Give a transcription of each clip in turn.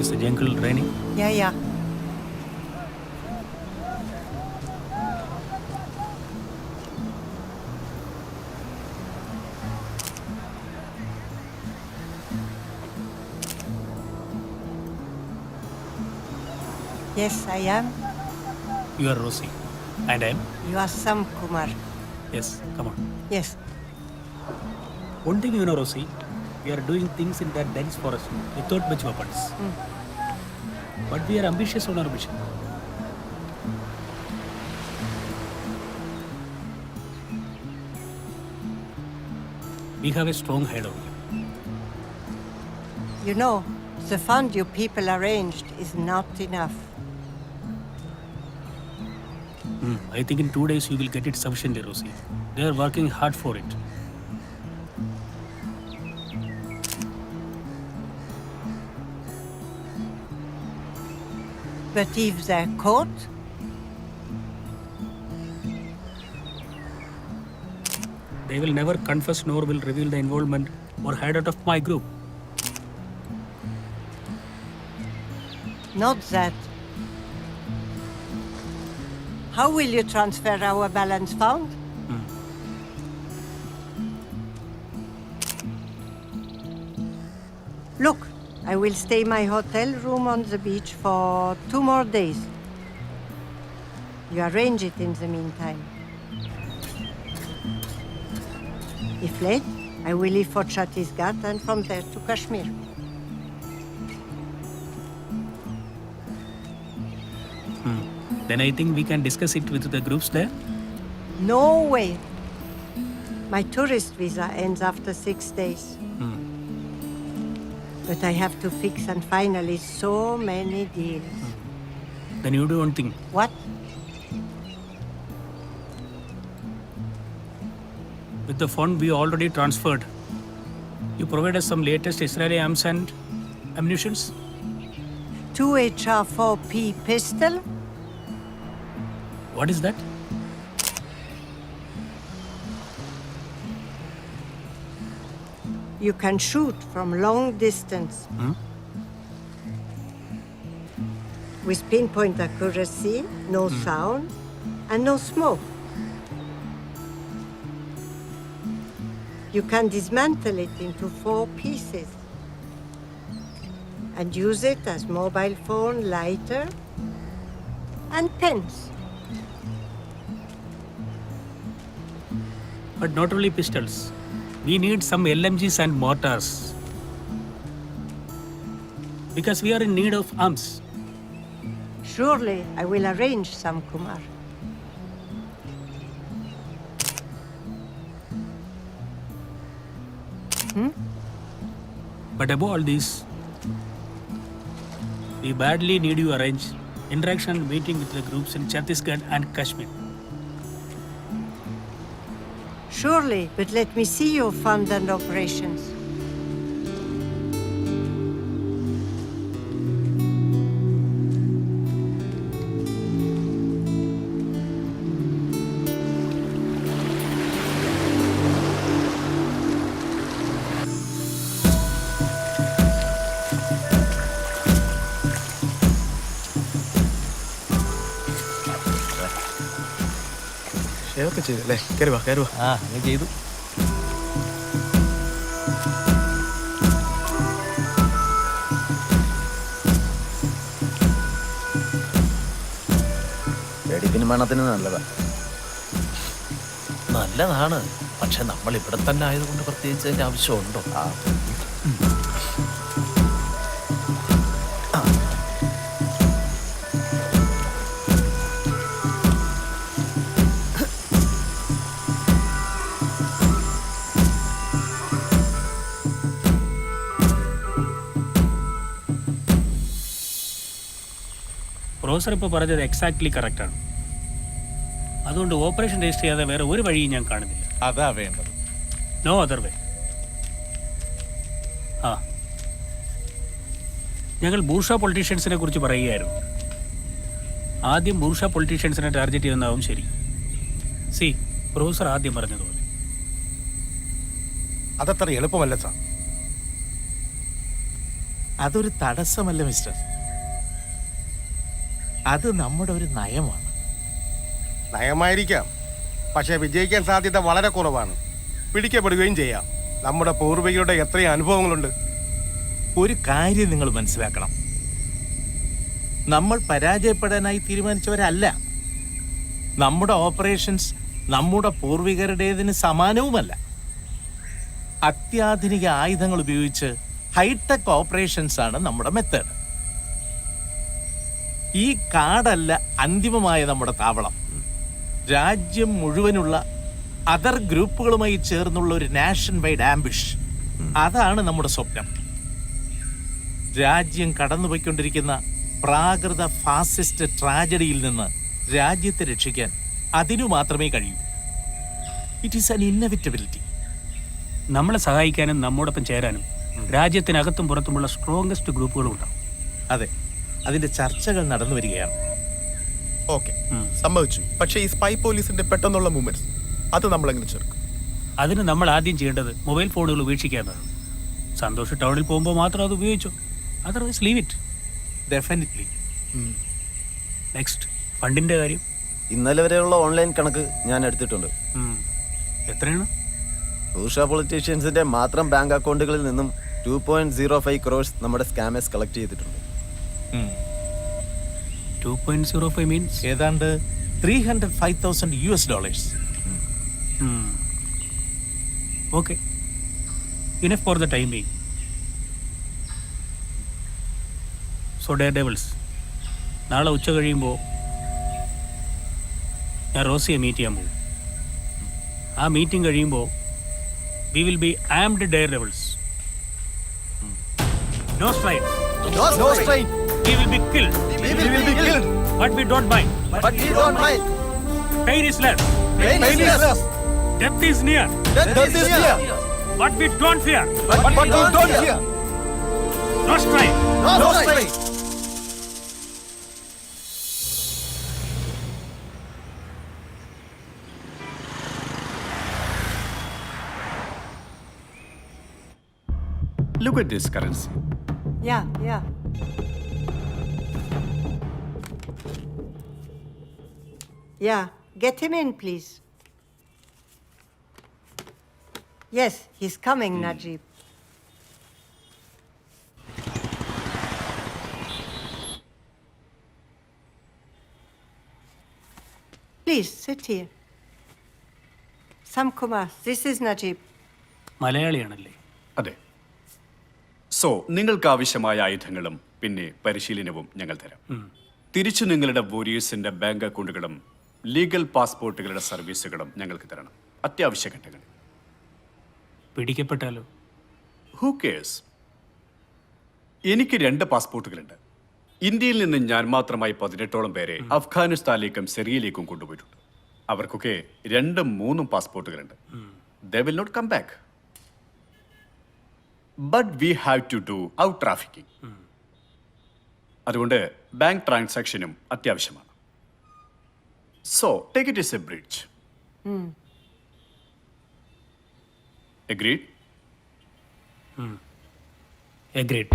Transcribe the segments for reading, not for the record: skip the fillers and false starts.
Is the jungle raining? Yeah. Yes, I am. You are Rosie. And I am? You are Sam Kumar. Yes, come on. Yes. One thing you know, Rosie, we are doing things in that dense forest without much weapons. But we are ambitious on our mission. We have a strong head on you. You know, the fund you people arranged is not enough. I think in 2 days you will get it sufficiently, Rosie. They are working hard for it. But if they're caught, They will never confess nor will reveal the involvement or hideout of my group. not that. How will you transfer our balance fund? Look, I will stay in my hotel room on the beach for 2 more days. You arrange it in the meantime. If late, I will leave for Chhattisgarh and from there to Kashmir. Then I think we can discuss it with the groups there. No way. My tourist visa ends after 6 days. But I have to fix and finally so many deals. Then you do one thing. What? With the fund we already transferred, you provide us some latest Israeli arms and ammunitions. 2 HR-4P pistol? What is that? You can shoot from long distance. With pinpoint accuracy, no sound, and no smoke. You can dismantle it into 4 pieces and use it as mobile phone, lighter, and pens. But not only pistols. We need some LMGs and mortars. Because we are in need of arms. Surely I will arrange some, Kumar. But above all this, we badly need you arrange interaction and meeting with the groups in Chhattisgarh and Kashmir. Surely, but let me see your fund and operations. ഷേവൊക്കെ ചെയ്തല്ലേ? കയറി വാ. അങ്ങനെ ചെയ്തു. വെടിപ്പിന് മണത്തിന് നല്ലതാ. നല്ലതാണ്. പക്ഷെ നമ്മൾ ഇവിടെ തന്നെ ആയതുകൊണ്ട് പ്രത്യേകിച്ച് അതിന്റെ ആവശ്യമുണ്ടോ? പ്രൊഫസർ ഇപ്പോൾ പറഞ്ഞത് എക്സാക്ട്ലി കറക്റ്റാണ്. അതുകൊണ്ട് ഓപ്പറേഷൻ രജിസ്റ്റർ ചെയ്യാതെ വേറെ ഒരു വഴിയും ഞാൻ കാണുന്നില്ല. അതാ വേണ്ടത്. No other way. ഞങ്ങൾ ബൂർഷ പൊളിറ്റീഷ്യൻസിനെ കുറിച്ച് പറയുകയായിരുന്നു. ആദ്യം ബൂർഷ പൊളിറ്റീഷ്യൻസിനെ ടാർഗറ്റ് ചെയ്യുന്നതാവും ശരി. സി, പ്രൊഫസർ ആദ്യം പറഞ്ഞതുപോലെ അതത്ര എളുപ്പമല്ല സാർ. അതൊരു തടസ്സമല്ല മിസ്റ്റർ. അത് നമ്മുടെ ഒരു നയമാണ്. നയമായിരിക്കാം, പക്ഷേ വിജയിക്കാൻ സാധ്യത വളരെ കുറവാണ്. പിടിക്കപ്പെടുകയും ചെയ്യാം. നമ്മുടെ പൂർവികരുടെ എത്രയും അനുഭവങ്ങളുണ്ട്. ഒരു കാര്യം നിങ്ങൾ മനസ്സിലാക്കണം, നമ്മൾ പരാജയപ്പെടാനായി തീരുമാനിച്ചവരല്ല. നമ്മുടെ ഓപ്പറേഷൻസ് നമ്മുടെ പൂർവികരുടേതിന് സമാനവുമല്ല. അത്യാധുനിക ആയുധങ്ങൾ ഉപയോഗിച്ച് ഹൈടെക് ഓപ്പറേഷൻസ് ആണ് നമ്മുടെ മെത്തേഡ്. ഈ കാടല്ല അന്തിമമായ നമ്മുടെ താവളം. രാജ്യം മുഴുവനുള്ള അതർ ഗ്രൂപ്പുകളുമായി ചേർന്നുള്ള ഒരു നാഷൻ വൈഡ് ആംബിഷ്, അതാണ് നമ്മുടെ സ്വപ്നം. രാജ്യം കടന്നുപോയിക്കൊണ്ടിരിക്കുന്ന പ്രാകൃത ഫാസിസ്റ്റ് ട്രാജഡിയിൽ നിന്ന് രാജ്യത്തെ രക്ഷിക്കാൻ അതിനു മാത്രമേ കഴിയൂ. It is an ഇന്നവിറ്റബിലിറ്റി. നമ്മളെ സഹായിക്കാനും നമ്മോടൊപ്പം ചേരാനും രാജ്യത്തിനകത്തും പുറത്തുമുള്ള സ്ട്രോങ്സ്റ്റ് ഗ്രൂപ്പുകളും ഉണ്ടാവും. അതെ, അതിന്റെ ചർച്ചകൾ നടന്നു വരികയാണ്. ഓക്കെ, സമ്മതിച്ചു. പക്ഷേ ഈ സ്പൈ പോലീസിന്റെ പെട്ടെന്നുള്ള മൂവ്മെന്റ്സ് അത് നമ്മൾ എങ്ങനെ ചേർക്കും? അതിന് നമ്മൾ ആദ്യം ചെയ്യേണ്ടത് മൊബൈൽ ഫോണുകൾ ഉപേക്ഷിക്കാനാണ്. സന്തോഷ് ടൗണിൽ പോകുമ്പോൾ മാത്രം അത് ഉപയോഗിച്ചോ, otherwise leave it. Definitely. Next, ഫണ്ടിന്റെ കാര്യം. ഇന്നലെ വരെയുള്ള ഓൺലൈൻ കണക്ക് ഞാൻ എടുത്തിട്ടുണ്ട്. എത്രയാണ്? ബൂർഷ പൊളിറ്റീഷ്യൻസിന്റെ മാത്രം ബാങ്ക് അക്കൗണ്ടുകളിൽ നിന്നും 2.05 crores നമ്മുടെ സ്കാമേഴ്സ് കളക്ട് ചെയ്തിട്ടുണ്ട്. 2.05 മീൻസ് ഏതാണ്ട് $305,000. Okay, enough for the time being. So daredevils, നാളെ ഉച്ച കഴിയുമ്പോൾ ഞാൻ റോസിയെ മീറ്റ് ചെയ്യാൻ പോകും. ആ മീറ്റിംഗ് കഴിയുമ്പോൾ we will be armed daredevils. No strike. No strain. We will be killed. We will be killed. But we don't mind. But we don't mind. Pain is less. Pain is less. Death is near. Death is near. But we don't fear. But we don't fear. No strike. No strain. Look at this currency. Yeah, yeah. Yeah, get him in, please. Yes, he's coming, Najib. Please, sit here. Sam Kumar, this is Najib. മലയാളിയാണല്ലേ? അതെ. So നിങ്ങൾക്ക് ആവശ്യമായ ആയുധങ്ങളും പിന്നെ പരിശീലനവും ഞങ്ങൾ തരാം. തിരിച്ചു നിങ്ങളുടെ വോരിയേഴ്സിന്റെ ബാങ്ക് അക്കൗണ്ടുകളും ലീഗൽ പാസ്പോർട്ടുകളുടെ സർവീസുകളും ഞങ്ങൾക്ക് തരണം. അത്യാവശ്യ ഘട്ടങ്ങൾ. പിടിക്കപ്പെട്ടാലോ? Who cares? എനിക്ക് 2 പാസ്പോർട്ടുകളുണ്ട്. ഇന്ത്യയിൽ നിന്ന് ഞാൻ മാത്രമായി 18ഓളം പേരെ അഫ്ഗാനിസ്ഥാനിലേക്കും സിറിയയിലേക്കും കൊണ്ടുപോയിട്ടുണ്ട്. അവർക്കൊക്കെ 2ഉം 3ഉം പാസ്പോർട്ടുകളുണ്ട്. They will not come back. But we have to do out trafficking. അതുകൊണ്ട് ബാങ്ക് ട്രാൻസാക്ഷനും അത്യാവശ്യമാണ്. So take it is a bridge. Agreed? Agreed.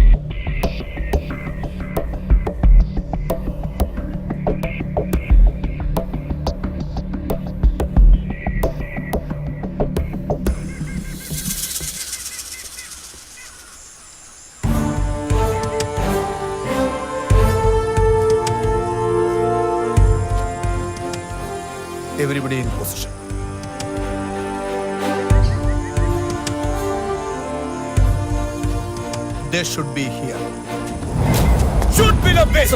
Everybody in position. They should be here. Shoot me the base!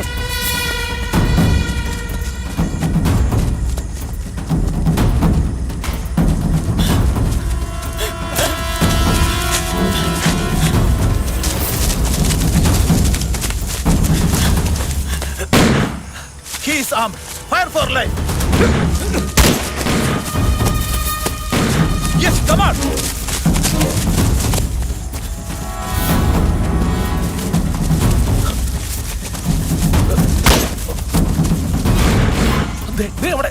He is armed. Fire for life. Yes, come on! അവിടെ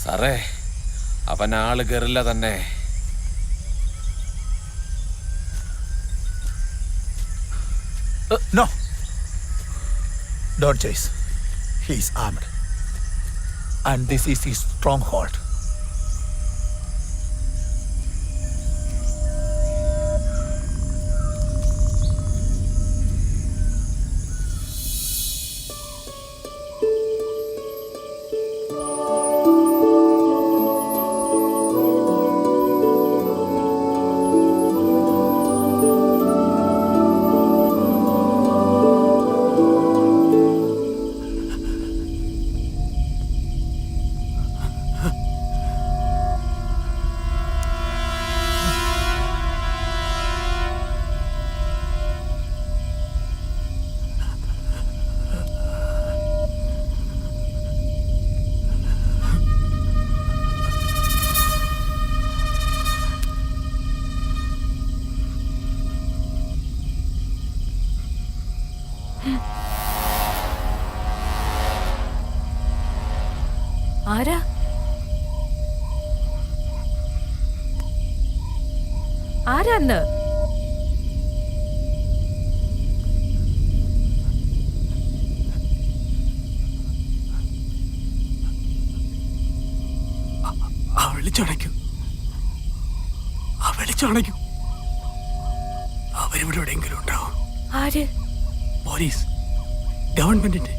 സാറേ, അവൻ ആള് കയറില്ല തന്നെ. No. Don't chase. He's armed. And this is his stronghold. ആരാ? ആരാന്ന്? വിളിച്ചടയ്ക്കൂ. വിളിച്ചടയ്ക്കൂ. അവരിവിടെ എവിടെയെങ്കിലും ഉണ്ടാവും. ആര്? പോലീസ്, ഗവൺമെന്റിന്റെ.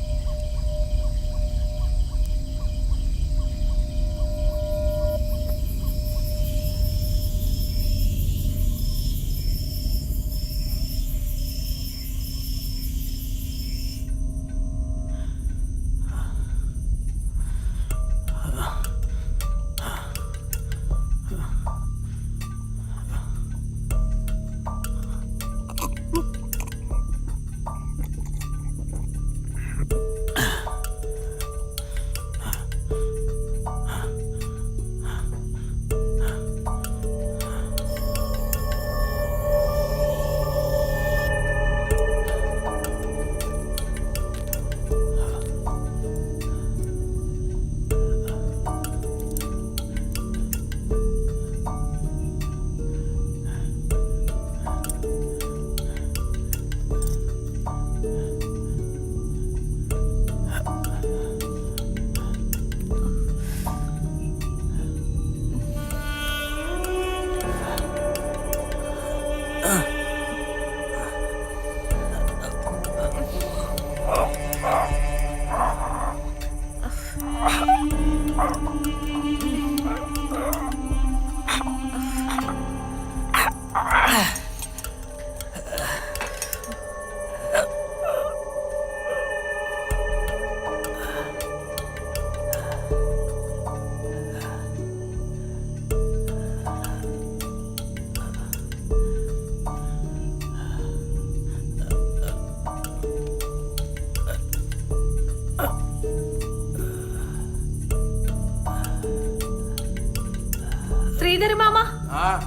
ശ്രീധര മാമ,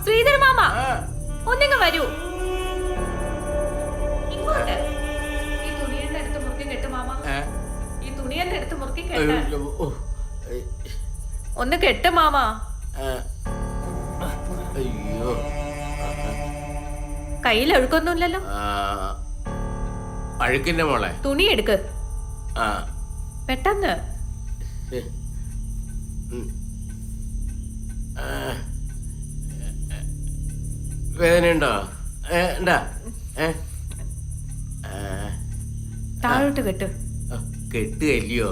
ശ്രീധര മാമ, ഒന്നിങ്ങ് വരൂ. ഇങ്ങോട്ട്. ഈ തുണിയെന്ന് എടുത്ത് മുറുക്കി കെട്ട് മാമ. ഈ തുണിയെന്ന് എടുത്ത് മുറുക്കി കെട്ട്. ഒന്ന് കെട്ട് മാമ. അയ്യോ, കയ്യിൽ അഴുക്കൊന്നുമില്ലല്ലോ. അഴുക്കിന്റെ മോളെ തുണി എടുക്ക് പെട്ടെന്ന്. വേദനയുണ്ടോ? താഴോട്ട് കെട്ട്. കെട്ടുകല്ലയോ?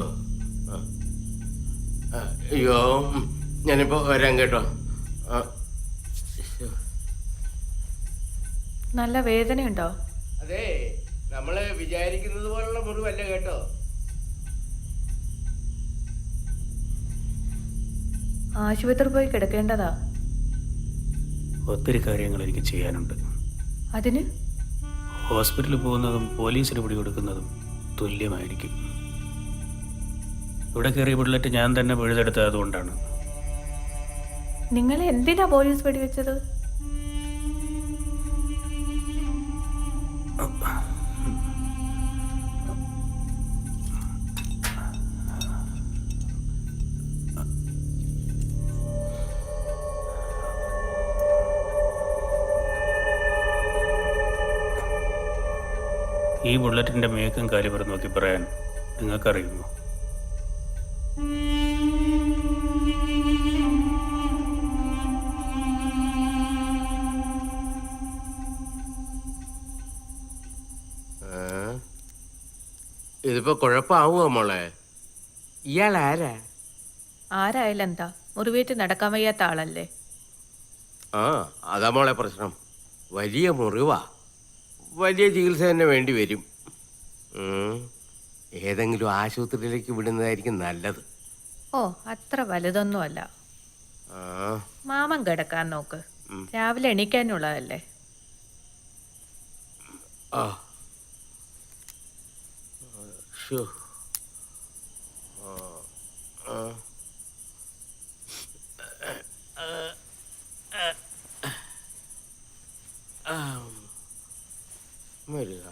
അയ്യോ, ഞാനിപ്പോ വരാൻ കേട്ടോ. നല്ല വേദനയുണ്ടോ? അതെ, നമ്മള് വിചാരിക്കുന്നത് പോലുള്ള മുറിവല്ല കേട്ടോ. ആശുപത്രി പോയി കിടക്കേണ്ടതാ. ഒത്തിരി കാര്യങ്ങൾ എനിക്ക് ചെയ്യാനുണ്ട്. അതിന് ഹോസ്പിറ്റലിൽ പോകുന്നതും പോലീസിന് പിടികൊടുക്കുന്നതും തുല്യമായിരിക്കും. ഇവിടെ കയറിയ ബുള്ളറ്റ് ഞാൻ തന്നെ പിഴുതെടുത്തത് അതുകൊണ്ടാണ്. നിങ്ങളെ എന്തിനാ പോലീസ് വെടിവെച്ചത്? ഈ ബുള്ളറ്റിൻ്റെ മേക്കും കാലിബറും നോക്കി പറയാൻ നിങ്ങൾക്കറിയുമോ? ഇതിപ്പോ കുഴപ്പമാവുമോ മോളെ? ഇയാൾ ആരാ? ആരായാലും എന്താ, മുറിവേറ്റ് നടക്കാൻ വയ്യാത്ത ആളല്ലേ. ആ അതാ മോളെ പ്രശ്നം. വലിയ മുറിവാ, വലിയ ചികിത്സ തന്നെ വേണ്ടി വരും. ഏതെങ്കിലും ആശുപത്രിയിലേക്ക് വിടുന്നതായിരിക്കും നല്ലത്. ഓ അത്ര വലുതൊന്നുമല്ല. ആ മാമൻ കിടക്കാൻ നോക്ക്, രാവിലെ എണീക്കാനുള്ളതല്ലേ. ആ ഷോ വരിക.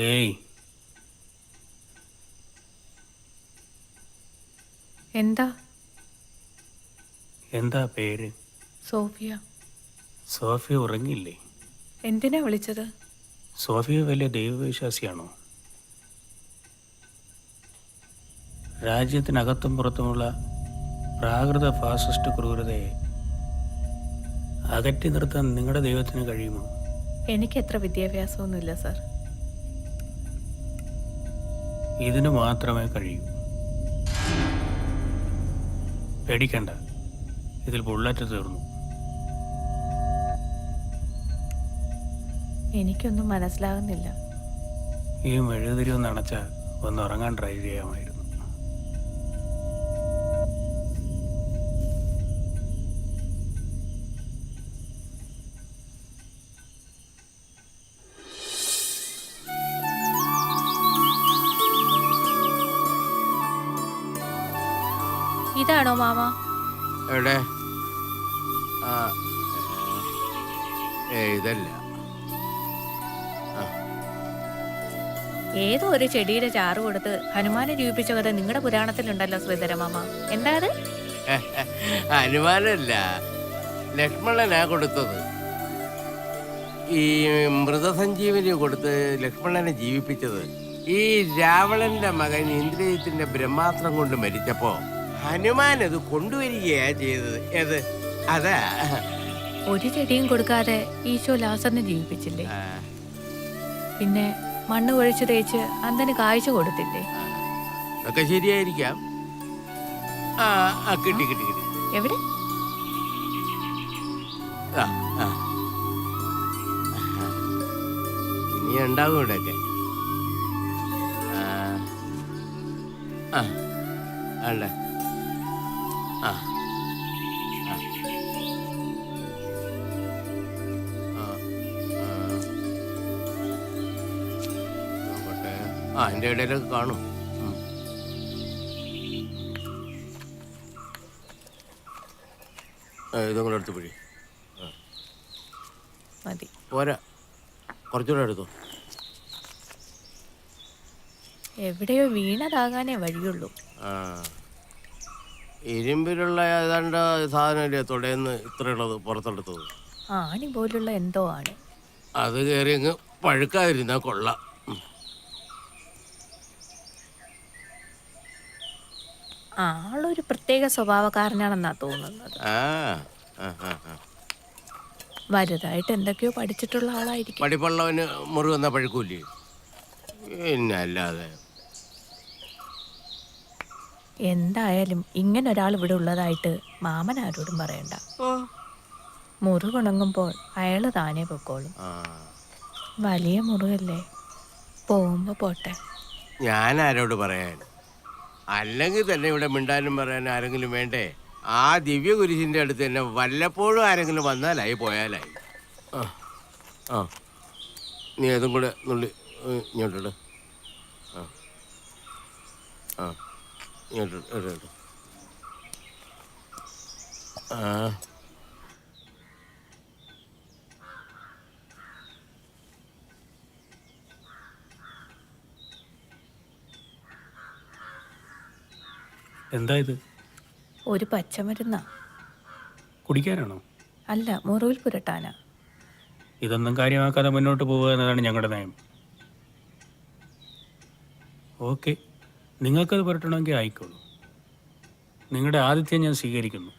ഏയ് എന്താ? എന്താ പേര്? സോഫിയ. സോഫിയ ഉറങ്ങിയില്ലേ? എന്തിനാ വിളിച്ചത്? സോഫിയ വലിയ ദൈവവിശ്വാസിയാണോ? രാജ്യത്തിനകത്തും പുറത്തുമുള്ള പ്രാകൃത ഫാസിസ്റ്റ് ക്രൂരതയെ അകറ്റി നിർത്താൻ നിങ്ങളുടെ ദൈവത്തിന് കഴിയുമോ? എനിക്ക് എത്ര വിദ്യാഭ്യാസമൊന്നുമില്ല സാർ. ഇതിന് മാത്രമേ കഴിയൂ. പേടിക്കണ്ട, ഇതിൽ ബുള്ളറ്റ് തീർന്നു. എനിക്കൊന്നും മനസ്സിലാകുന്നില്ല. ഈ മെഴുകുതിരി ഒന്ന് അണച്ചാൽ ഒന്ന് ഉറങ്ങാൻ ട്രൈ ചെയ്യാമായിരുന്നു. ഇതാണോ മാമ? എവിടെ? ആ ഇതല്ല. ഏതോ ഒരു ചെടിയുടെ ചാറ് കൊടുത്ത് ഹനുമാനെ ജീവിപ്പിച്ച കഥ നിങ്ങളുടെ പുരാണത്തിലുണ്ടല്ലോ ശ്രീധര മാമ. എന്താ അത്? ഹനുമാനല്ല, ലക്ഷ്മണനാ കൊടുത്തത്. ഈ മൃതസഞ്ജീവനി കൊടുത്ത് ലക്ഷ്മണനെ ജീവിപ്പിച്ചത് ഈ രാവണന്റെ മകൻ ഇന്ദ്രജിത്തിന്റെ ബ്രഹ്മാസ്ത്രം കൊണ്ട് മരിച്ചപ്പോ ഹനുമാൻ അത് കൊണ്ടുവരികയാ ചെയ്തത്. ഏത്? അതാ. ഒരു ചെടിയും കൊടുക്കാതെ ഈശോ ലാസറിനെ ജീവിപ്പിച്ചില്ലേ? പിന്നെ മണ്ണ് കുഴച്ച് തേച്ച് അന്തന് കാഴ്ച കൊടുത്തില്ലേ? ഒക്കെ ശരിയായിരിക്കാം. കിട്ടി കിട്ടി കിട്ടി. എവിടെ? ഇനി ഉണ്ടാവും ഇവിടെയൊക്കെ. അല്ലേ? നോക്കട്ടെ. എൻ്റെ ഇടയിലൊക്കെ കാണും. ഇതും കൂടെ എടുത്ത് പിടി. മതി. പോരാ, കുറച്ചുകൂടെ എടുത്തോ. എവിടെയോ വീണതാകാനേ വഴിയുള്ളൂ. ഇരുമ്പിലുള്ള ഏതാണ്ട് സാധനമല്ലേ തൊടേന്ന് ഇത്രയുള്ളത് പുറത്തെടുത്തത്. ആണി പോലുള്ള എന്തോ ആണ്. അത് കയറി അങ്ങ് പഴുക്കാതിരുന്നാ കൊള്ളാം. ആളൊരു പ്രത്യേക സ്വഭാവക്കാരനാണെന്നാ തോന്നുന്നത്. വലുതായിട്ട് എന്തൊക്കെയോ പഠിച്ചിട്ടുള്ള ആളായിരിക്കും. പഠിപ്പുള്ളവന് മുറി വന്നാ പഴുക്കൂല്ലേ? പിന്നെ അല്ലാതെ. എന്തായാലും ഇങ്ങനെ ഒരാൾ ഇവിടെ ഉള്ളതായിട്ട് മാമൻ ആരോടും പറയണ്ട. മുറിവുണങ്ങുമ്പോൾ അയാള് താനേ പൊക്കോളും. വലിയ മുറിവല്ലേ, പോകുമ്പോ പോട്ടെ. ഞാൻ ആരോട് പറയാൻ? അല്ലെങ്കിൽ തന്നെ ഇവിടെ മിണ്ടാനും പറയാൻ ആരെങ്കിലും വേണ്ടേ? ആ ദിവ്യ കുരിശിൻ്റെ അടുത്ത് തന്നെ വല്ലപ്പോഴും ആരെങ്കിലും വന്നാലായി, പോയാലായി. നീ അതും കൂടെ നുള്ളി ഇങ്ങോട്ടിട്. ഇങ്ങോട്ട്. എന്താ ഇത്? ഒരു പച്ചമരുന്നാ. കുടിക്കാനാണോ? അല്ല, മുറിവിൽ പുരട്ടാനാ. ഇതൊന്നും കാര്യമാക്കാതെ മുന്നോട്ട് പോവുക എന്നതാണ് ഞങ്ങളുടെ നയം. ഓക്കെ, നിങ്ങൾക്കത് പുരട്ടണമെങ്കിൽ ആയിക്കോളൂ. നിങ്ങളുടെ ആതിഥ്യം ഞാൻ സ്വീകരിക്കുന്നു.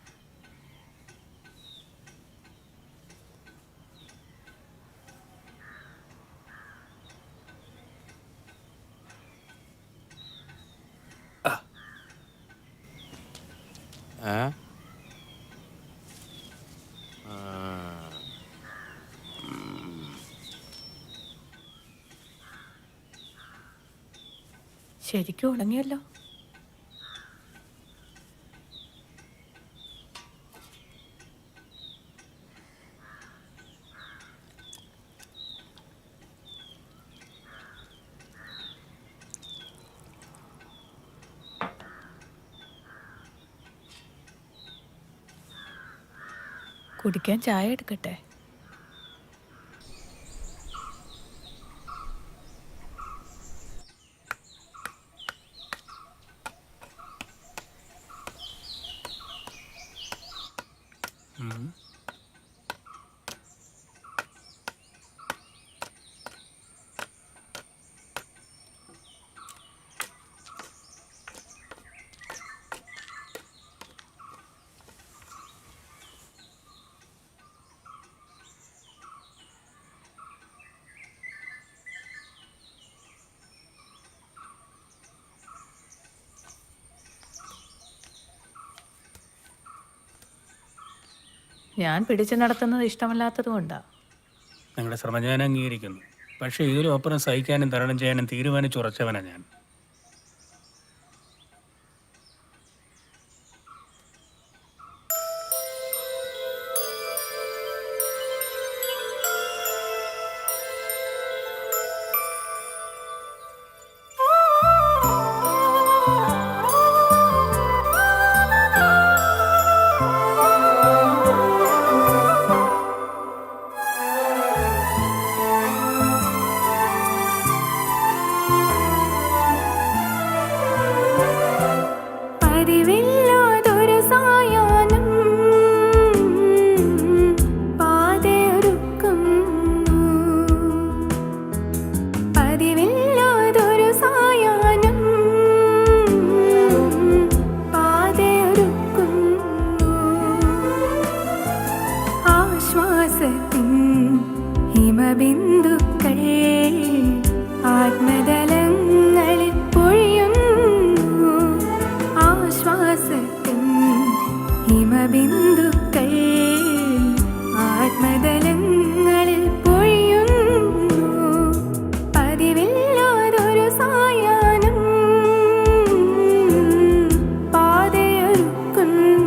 ശരിക്കും ഉണങ്ങിയല്ലോ. കുടിക്കാൻ ചായ എടുക്കട്ടെ? ഞാൻ പിടിച്ചു നടത്തുന്നത് ഇഷ്ടമല്ലാത്തത് കൊണ്ടാ. നിങ്ങൾ നിങ്ങളുടെ ശ്രമം ഞാൻ അംഗീകരിക്കുന്നു. പക്ഷേ ഇതിലും അപ്പുറം സഹിക്കാനും തരണം ചെയ്യാനും തീരുമാനിച്ചുറച്ചവനാണ് ഞാൻ. ഹിമബിന്ദുക്കൾ ആത്മതലങ്ങളിൽ പൊഴിയുന്നു. ആശ്വാസത്തിൻ ഹിമബിന്ദുക്കൾ ആത്മതലങ്ങളിൽ പൊഴിയുന്നു. പതിവില്ലാതൊരു സായാഹ്നം പാതയൊരുക്കുന്നു.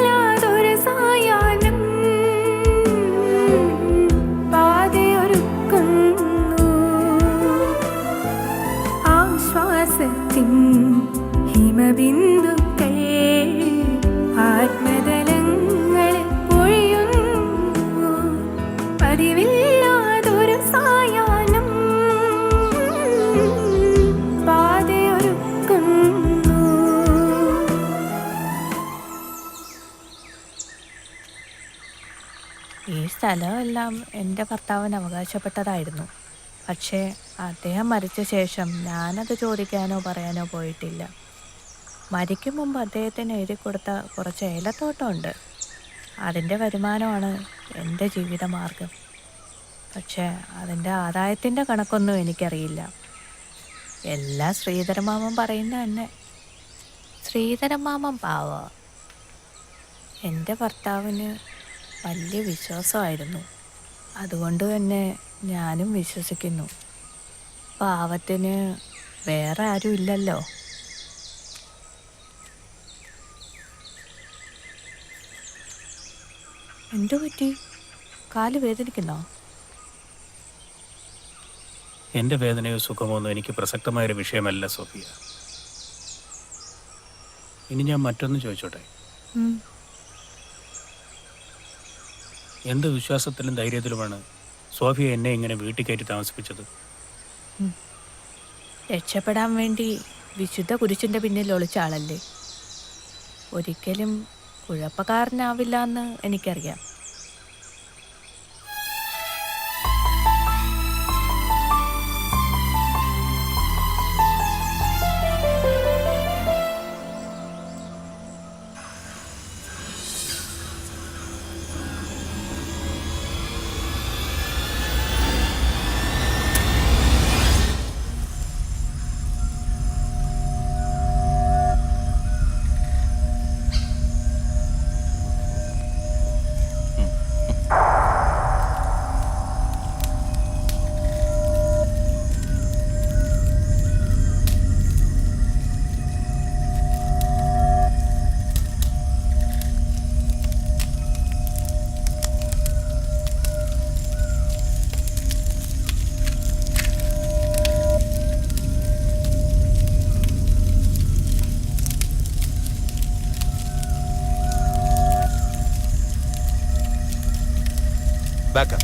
പതിവില്ലാതൊരു സായാഹ്നം പാതയൊരുക്കുന്നു. ഈ സ്ഥലമെല്ലാം എൻ്റെ ഭർത്താവിന് അവകാശപ്പെട്ടതായിരുന്നു. പക്ഷേ അദ്ദേഹം മരിച്ച ശേഷം ഞാനത് ചോദിക്കാനോ പറയാനോ പോയിട്ടില്ല. മരിക്കും മുമ്പ് അദ്ദേഹത്തിന് എഴുതി കൊടുത്ത കുറച്ച് ഏലത്തോട്ടമുണ്ട്. അതിൻ്റെ വരുമാനമാണ് എൻ്റെ ജീവിതമാർഗം. പക്ഷേ അതിൻ്റെ ആദായത്തിൻ്റെ കണക്കൊന്നും എനിക്കറിയില്ല. എല്ലാം ശ്രീധരമാമൻ പറയുന്ന തന്നെ. ശ്രീധരമാമൻ പാവ. എൻ്റെ ഭർത്താവിന് വലിയ വിശ്വാസമായിരുന്നു. അതുകൊണ്ട് തന്നെ ഞാനും വിശ്വസിക്കുന്നു. പാവത്തിന് വേറെ ആരും ഇല്ലല്ലോ. എന്തു പറ്റി? കാല് വേദനിക്കുന്നോ? എൻ്റെ വേദനയോ സുഖമോ ഒന്നും എനിക്ക് പ്രസക്തമായൊരു വിഷയമല്ല സോഫിയ. ഇനി ഞാൻ മറ്റൊന്ന് ചോദിച്ചോട്ടെ? എന്ത് വിശ്വാസത്തിലും ധൈര്യത്തിലുമാണ് സോഫിയ എന്നെ ഇങ്ങനെ വീട്ടിൽ കയറ്റി താമസിപ്പിച്ചത്? രക്ഷപ്പെടാൻ വേണ്ടി വിശുദ്ധ കുരിശിൻ്റെ പിന്നിൽ ഒളിച്ച ആളല്ലേ. ഒരിക്കലും കുഴപ്പക്കാരനാവില്ല എന്ന് എനിക്കറിയാം. Back up.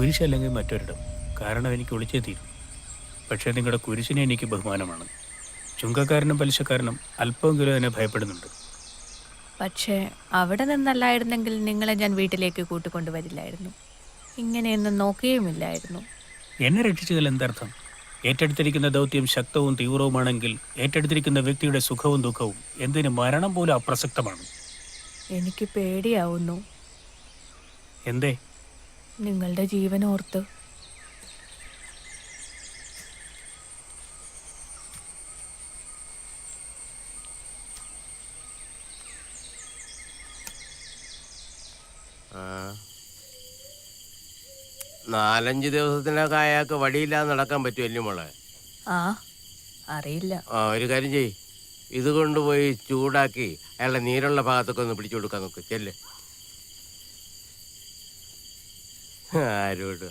കുരിശല്ലെങ്കിൽ മറ്റൊരിടം. കാരണം എനിക്ക് ഒളിച്ചേ തീരും. പക്ഷേ നിങ്ങളുടെ കുരിശിനെ എനിക്ക് ബഹുമാനമാണ്. ചുങ്കക്കാരനും പലിശക്കാരനും അല്പമെങ്കിലും എന്നെ ഭയപ്പെടുന്നുണ്ട്. പക്ഷേ അവിടെ നിന്നല്ലായിരുന്നെങ്കിൽ നിങ്ങളെ ഞാൻ വീട്ടിലേക്ക് കൂട്ടിക്കൊണ്ടുവരില്ലായിരുന്നു. ഇങ്ങനെയൊന്നും നോക്കുകയുമില്ലായിരുന്നു. എന്നെ രക്ഷിച്ചതിൽ എന്തർത്ഥം? ഏറ്റെടുത്തിരിക്കുന്ന ദൗത്യം ശക്തവും തീവ്രവുമാണെങ്കിൽ ഏറ്റെടുത്തിരിക്കുന്ന വ്യക്തിയുടെ സുഖവും ദുഃഖവും എന്തിന് മരണം പോലും അപ്രസക്തമാണ്. എനിക്ക് പേടിയാവുന്നു. എന്തേ? നിങ്ങളുടെ ജീവനോർത്ത്. നാലഞ്ച് ദിവസത്തിനൊക്കെ അയാൾക്ക് വടിയില്ലാതെ നടക്കാൻ പറ്റുമല്ലേ മോളെ? അറിയില്ല. ഒരു കാര്യം ചെയ്യ്, ഇത് കൊണ്ടുപോയി ചൂടാക്കി അയാളുടെ നീരുള്ള ഭാഗത്തൊക്കെ ഒന്ന് പിടിച്ചു കൊടുക്കാൻ നോക്ക്. ചെല്ല്. ആരോട്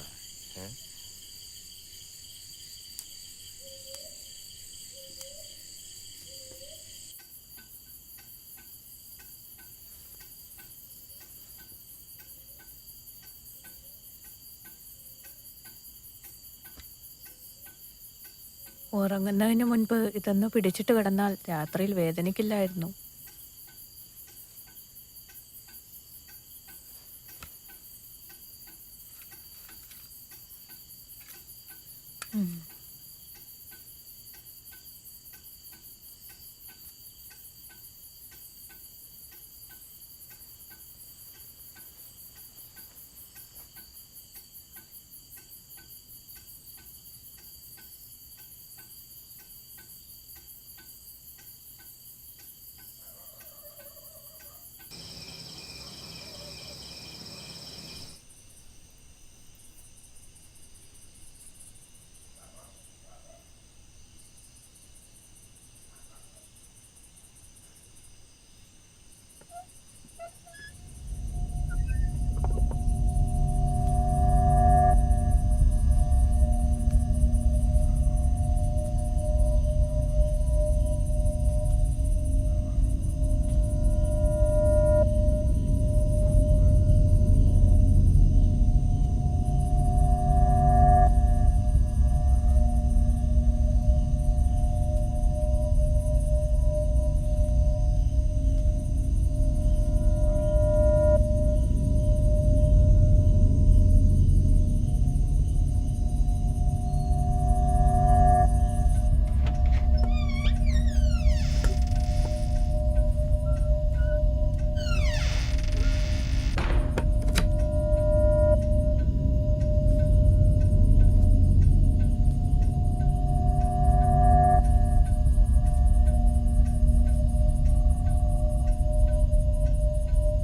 ഉറങ്ങുന്നതിന് മുൻപ് ഇതൊന്ന് പിടിച്ചിട്ട് കിടന്നാൽ രാത്രിയിൽ വേദനിക്കില്ലായിരുന്നു.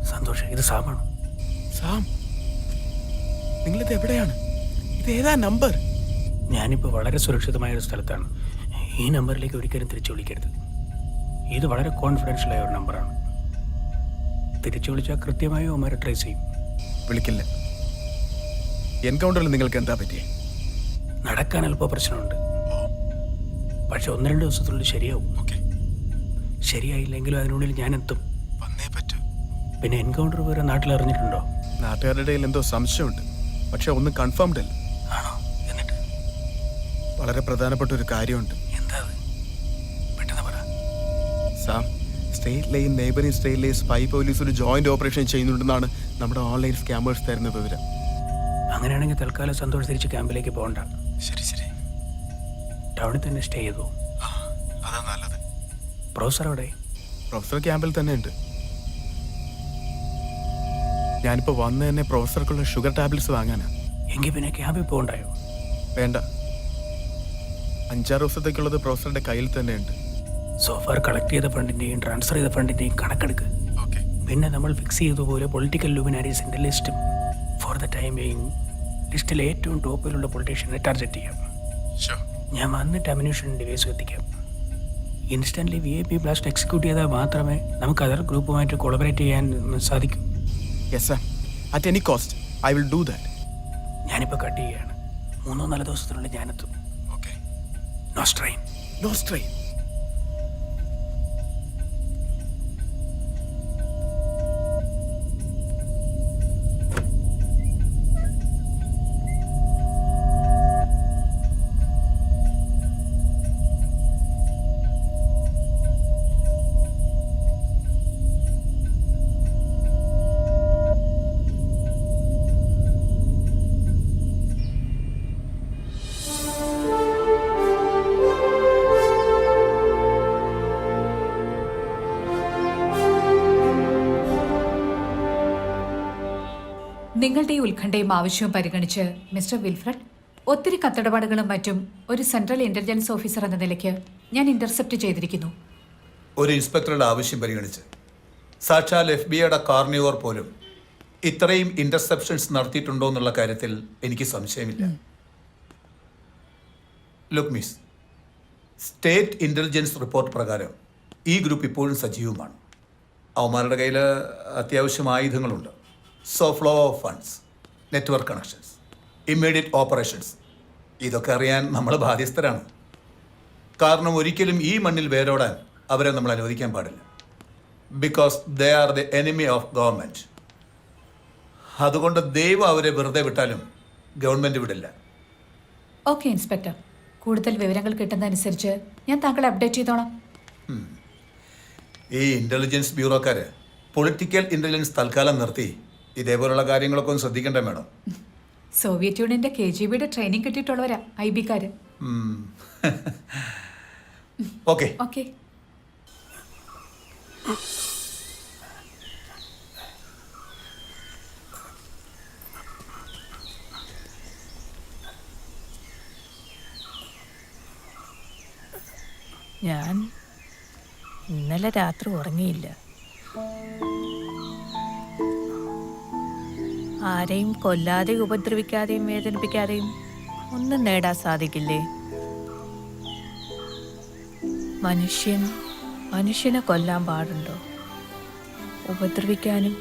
സന്തോഷം, ഇത് സാമാണ്. സാം, നിങ്ങളിത് എവിടെയാണ്? ഇത് ഏതാ നമ്പർ? ഞാനിപ്പോൾ വളരെ സുരക്ഷിതമായ ഒരു സ്ഥലത്താണ്. ഈ നമ്പറിലേക്ക് ഒരിക്കലും തിരിച്ചു വിളിക്കരുത്. ഇത് വളരെ കോൺഫിഡൻഷ്യലായ ഒരു നമ്പറാണ്. തിരിച്ചു വിളിച്ചാൽ കൃത്യമായും അവന്മാരെ ട്രേസ് ചെയ്യും. വിളിക്കില്ല. എൻകൗണ്ടറിൽ നിങ്ങൾക്ക് എന്താ പറ്റിയേ? നടക്കാൻ അല്പം പ്രശ്നമുണ്ട്, പക്ഷെ 1-2 ദിവസത്തിനുള്ളിൽ ശരിയാവും. ഓക്കെ, ശരിയായില്ലെങ്കിലും അതിനുള്ളിൽ ഞാൻ എത്തും. വന്നേ പറ്റൂ. പിന്നെ എൻകൗണ്ടർ വേറെ നാട്ടിൽ അറിഞ്ഞിട്ടുണ്ടോ? നാട്ടുകാരുടെ ഇടയിൽ എന്തോ സംശയമുണ്ട്, പക്ഷെ ഒന്നും കൺഫേംഡ് അല്ല. ആണോ? എന്നിട്ട് വളരെ പ്രധാനപ്പെട്ട ഒരു കാര്യമുണ്ട്. എന്താ അത്? പെട്ടെന്ന് പറ. സാം, സ്റ്റേറ്റിലെയും നെയ്ബറിംഗ് സ്റ്റേറ്റിലെയും സ്പൈ പോലീസ് ഒരു ജോയിന്റ് ഓപ്പറേഷൻ ചെയ്യുന്നുണ്ടെന്നാണ് നമ്മുടെ ഓൺലൈൻ സ്കാമേഴ്സ് തരുന്ന വിവരം. അങ്ങനെയാണെങ്കിൽ തൽക്കാലം സന്തോഷം തിരിച്ച് ക്യാമ്പിലേക്ക് പോകണ്ട. ശരി ശരി, ടൗണിൽ തന്നെ സ്റ്റേ ചെയ്തു. അതാ നല്ലത്. പ്രൊഫസർ അവിടെ? പ്രൊഫസർ ക്യാമ്പിൽ തന്നെ ഉണ്ട്. ഞാനിപ്പോൾ വന്ന് തന്നെ പ്രൊഫസർക്കുള്ള ഷുഗർ ടാബ്ലറ്റ്സ് വാങ്ങാനാ. എങ്കിൽ പിന്നെ ക്യാമ്പിൽ പോകണ്ടായോ? വേണ്ട, 5-6 ദിവസത്തേക്കുള്ളത് പ്രൊഫസറുടെ കയ്യിൽ തന്നെ ഉണ്ട്. സോഫാർ കളക്ട് ചെയ്ത ഫണ്ടിൻ്റെയും ട്രാൻസ്ഫർ ചെയ്ത ഫണ്ടിൻ്റെയും കണക്കെടുക്ക്. ഓക്കെ. പിന്നെ നമ്മൾ ഫിക്സ് ചെയ്തതുപോലെ പൊളിറ്റിക്കൽ ലൂമിനാരീസിൻ്റെ ലിസ്റ്റും. ഫോർ ദ ടൈം ബീയിങ് ലിസ്റ്റിൽ ഏറ്റവും ടോപ്പിലുള്ള പൊളിറ്റീഷ്യനെ ടാർഗറ്റ് ചെയ്യാം. ഞാൻ വന്നിട്ട് അമ്യൂണിഷൻ ഡിവൈസ് എത്തിക്കാം. ഇൻസ്റ്റൻ്റ്ലി VIP ബ്ലാസ്റ്റ് എക്സിക്യൂട്ട് ചെയ്താൽ മാത്രമേ നമുക്ക് അതർ ഗ്രൂപ്പുമായിട്ട് കൊളബറേറ്റ് ചെയ്യാൻ സാധിക്കൂ. Yes sir, at any cost I will do that. ഞാനിപ്പോൾ കട്ട് ചെയ്യുകയാണ്. 3-4 ദിവസത്തിനുള്ളിൽ ഞാനെത്തും. Okay. No strain. No strain. നിങ്ങളുടെ ഈ ഉത്കണ്ഠയും ആവശ്യവും പരിഗണിച്ച് മിസ്റ്റർ വിൽഫ്രഡ്, ഒത്തിരി കത്തിടപാടുകളും മറ്റും ഒരു സെൻട്രൽ ഇന്റലിജൻസ് ഓഫീസർ എന്ന നിലയ്ക്ക് ഞാൻ ഇന്റർസെപ്റ്റ് ചെയ്തിരിക്കുന്നു. ഒരു ഇൻസ്പെക്ടറുടെ ആവശ്യം പരിഗണിച്ച് സാക്ഷാൽ FBI കാർണിവർ പോലും ഇത്രയും ഇന്റർസെപ്ഷൻസ് നടത്തിയിട്ടുണ്ടോ എന്നുള്ള കാര്യത്തിൽ എനിക്ക് സംശയമില്ല. Look miss, state intelligence report പ്രകാരം ഈ ഗ്രൂപ്പ് ഇപ്പോഴും സജീവമാണ്. അവന്മാരുടെ കയ്യിൽ അത്യാവശ്യം ആയുധങ്ങളുണ്ട്. So flow of funds, network connections, immediate operations, ഇതൊക്കെ അറിയാൻ നമ്മൾ ബാധ്യസ്ഥരാണ്. കാരണം ഒരിക്കലും ഈ മണ്ണിൽ വേരോടാൻ അവരെ നമ്മൾ അനുവദിക്കാൻ പാടില്ല. Because they are the enemy of government. അതുകൊണ്ട് ദൈവം അവരെ വെറുതെ വിട്ടാലും ഗവൺമെൻറ് വിടില്ല. ഓക്കെ ഇൻസ്പെക്ടർ, കൂടുതൽ വിവരങ്ങൾ കിട്ടുന്നതനുസരിച്ച് ഞാൻ താങ്കളെ അപ്ഡേറ്റ് ചെയ്തോളാം. ഈ ഇൻ്റലിജൻസ് ബ്യൂറോക്കാർ പൊളിറ്റിക്കൽ ഇൻ്റലിജൻസ് തൽക്കാലം നിർത്തി ഇതേപോലുള്ള കാര്യങ്ങളൊക്കെ ഒന്ന് ശ്രദ്ധിക്കണ്ടേ മേഡം? സോവിയറ്റ് യൂണിയന്റെ KGBയുടെ ട്രെയിനിങ് കിട്ടിയിട്ടുള്ളവരാ IB-ക്കാര്. ഓക്കെ. ഓക്കെ. ഞാൻ ഇന്നലെ രാത്രി ഉറങ്ങിയില്ല. ആരെയും കൊല്ലാതെയും ഉപദ്രവിക്കാതെയും വേദനിപ്പിക്കാതെയും ഒന്നും നേടാൻ സാധിക്കില്ലേ? മനുഷ്യനെ കൊല്ലാൻ പാടുണ്ടോ? ഉപദ്രവിക്കാനും?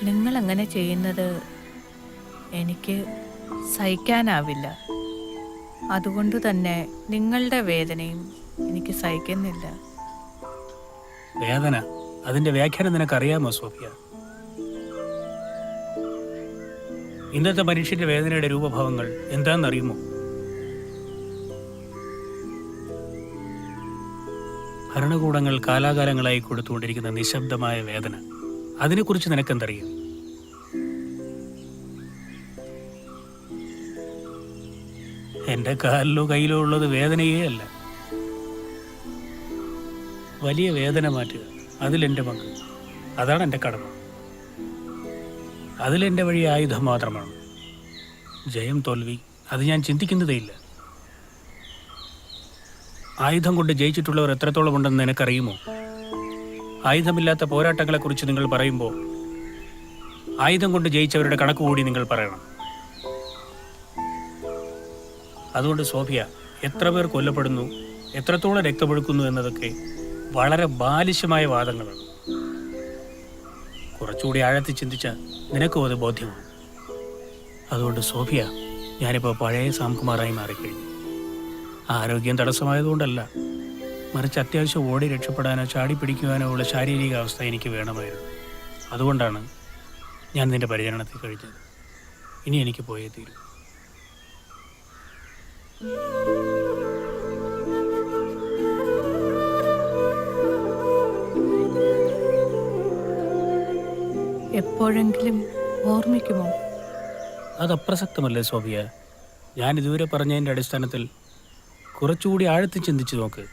നിങ്ങളങ്ങനെ ചെയ്യുന്നത് എനിക്ക് സഹിക്കാനാവില്ല. അതുകൊണ്ട് തന്നെ നിങ്ങളുടെ വേദനയും എനിക്ക് സഹിക്കുന്നില്ല. വേദന, അതിന്റെ വ്യാഖ്യാനം നിനക്കറിയാമോ സോഫിയ? ഇന്നത്തെ മനുഷ്യന്റെ വേദനയുടെ രൂപഭാവങ്ങൾ എന്താണെന്നറിയുമോ? ഭരണകൂടങ്ങൾ കാലാകാലങ്ങളായി കൊടുത്തുകൊണ്ടിരിക്കുന്ന നിശബ്ദമായ വേദന, അതിനെക്കുറിച്ച് നിനക്കെന്തറിയാം? എൻ്റെ കാലിലോ കയ്യിലോ ഉള്ളത് വേദനയേ അല്ല. വലിയ വേദന മാറ്റുക, അതിലെൻ്റെ പങ്ക്. അതാണ് എൻ്റെ കടമ. അതിലെൻ്റെ വഴി ആയുധം മാത്രമാണ്. ജയം തോൽവി അത് ഞാൻ ചിന്തിക്കുന്നതേയില്ല. ആയുധം കൊണ്ട് ജയിച്ചിട്ടുള്ളവർ എത്രത്തോളം ഉണ്ടെന്ന് നിനക്കറിയുമോ? ആയുധമില്ലാത്ത പോരാട്ടങ്ങളെക്കുറിച്ച് നിങ്ങൾ പറയുമ്പോൾ ആയുധം കൊണ്ട് ജയിച്ചവരുടെ കണക്ക് കൂടി നിങ്ങൾ പറയണം. അതുകൊണ്ട് സോഫിയ, എത്ര പേർ കൊല്ലപ്പെടുന്നു, എത്രത്തോളം രക്തമൊഴുക്കുന്നു എന്നതൊക്കെ വളരെ ബാലിശമായ വാദങ്ങളാണ്. കുറച്ചുകൂടി ആഴത്തിൽ ചിന്തിച്ചാൽ നിനക്കും അത് ബോധ്യമാവും. അതുകൊണ്ട് സോഫിയ, ഞാനിപ്പോൾ പഴയ സാംകുമാറായി മാറിക്കഴിഞ്ഞു. ആരോഗ്യം തടസ്സമായതുകൊണ്ടല്ല, മറിച്ച് അത്യാവശ്യം ഓടി രക്ഷപ്പെടാനോ ചാടി പിടിക്കുവാനോ ഉള്ള ശാരീരിക അവസ്ഥ എനിക്ക് വേണമായിരുന്നു. അതുകൊണ്ടാണ് ഞാൻ നിന്റെ പരിചരണത്തിൽ കഴിഞ്ഞത്. ഇനി എനിക്ക് പോയേ തീരൂ. എപ്പോഴെങ്കിലും ഓർമ്മിക്കുമോ? അത് അപ്രസക്തമല്ലേ സോഫിയ? ഞാൻ ഇതുവരെ പറഞ്ഞതിൻ്റെ അടിസ്ഥാനത്തിൽ കുറച്ചുകൂടി ആഴത്തിൽ ചിന്തിച്ചു നോക്ക്.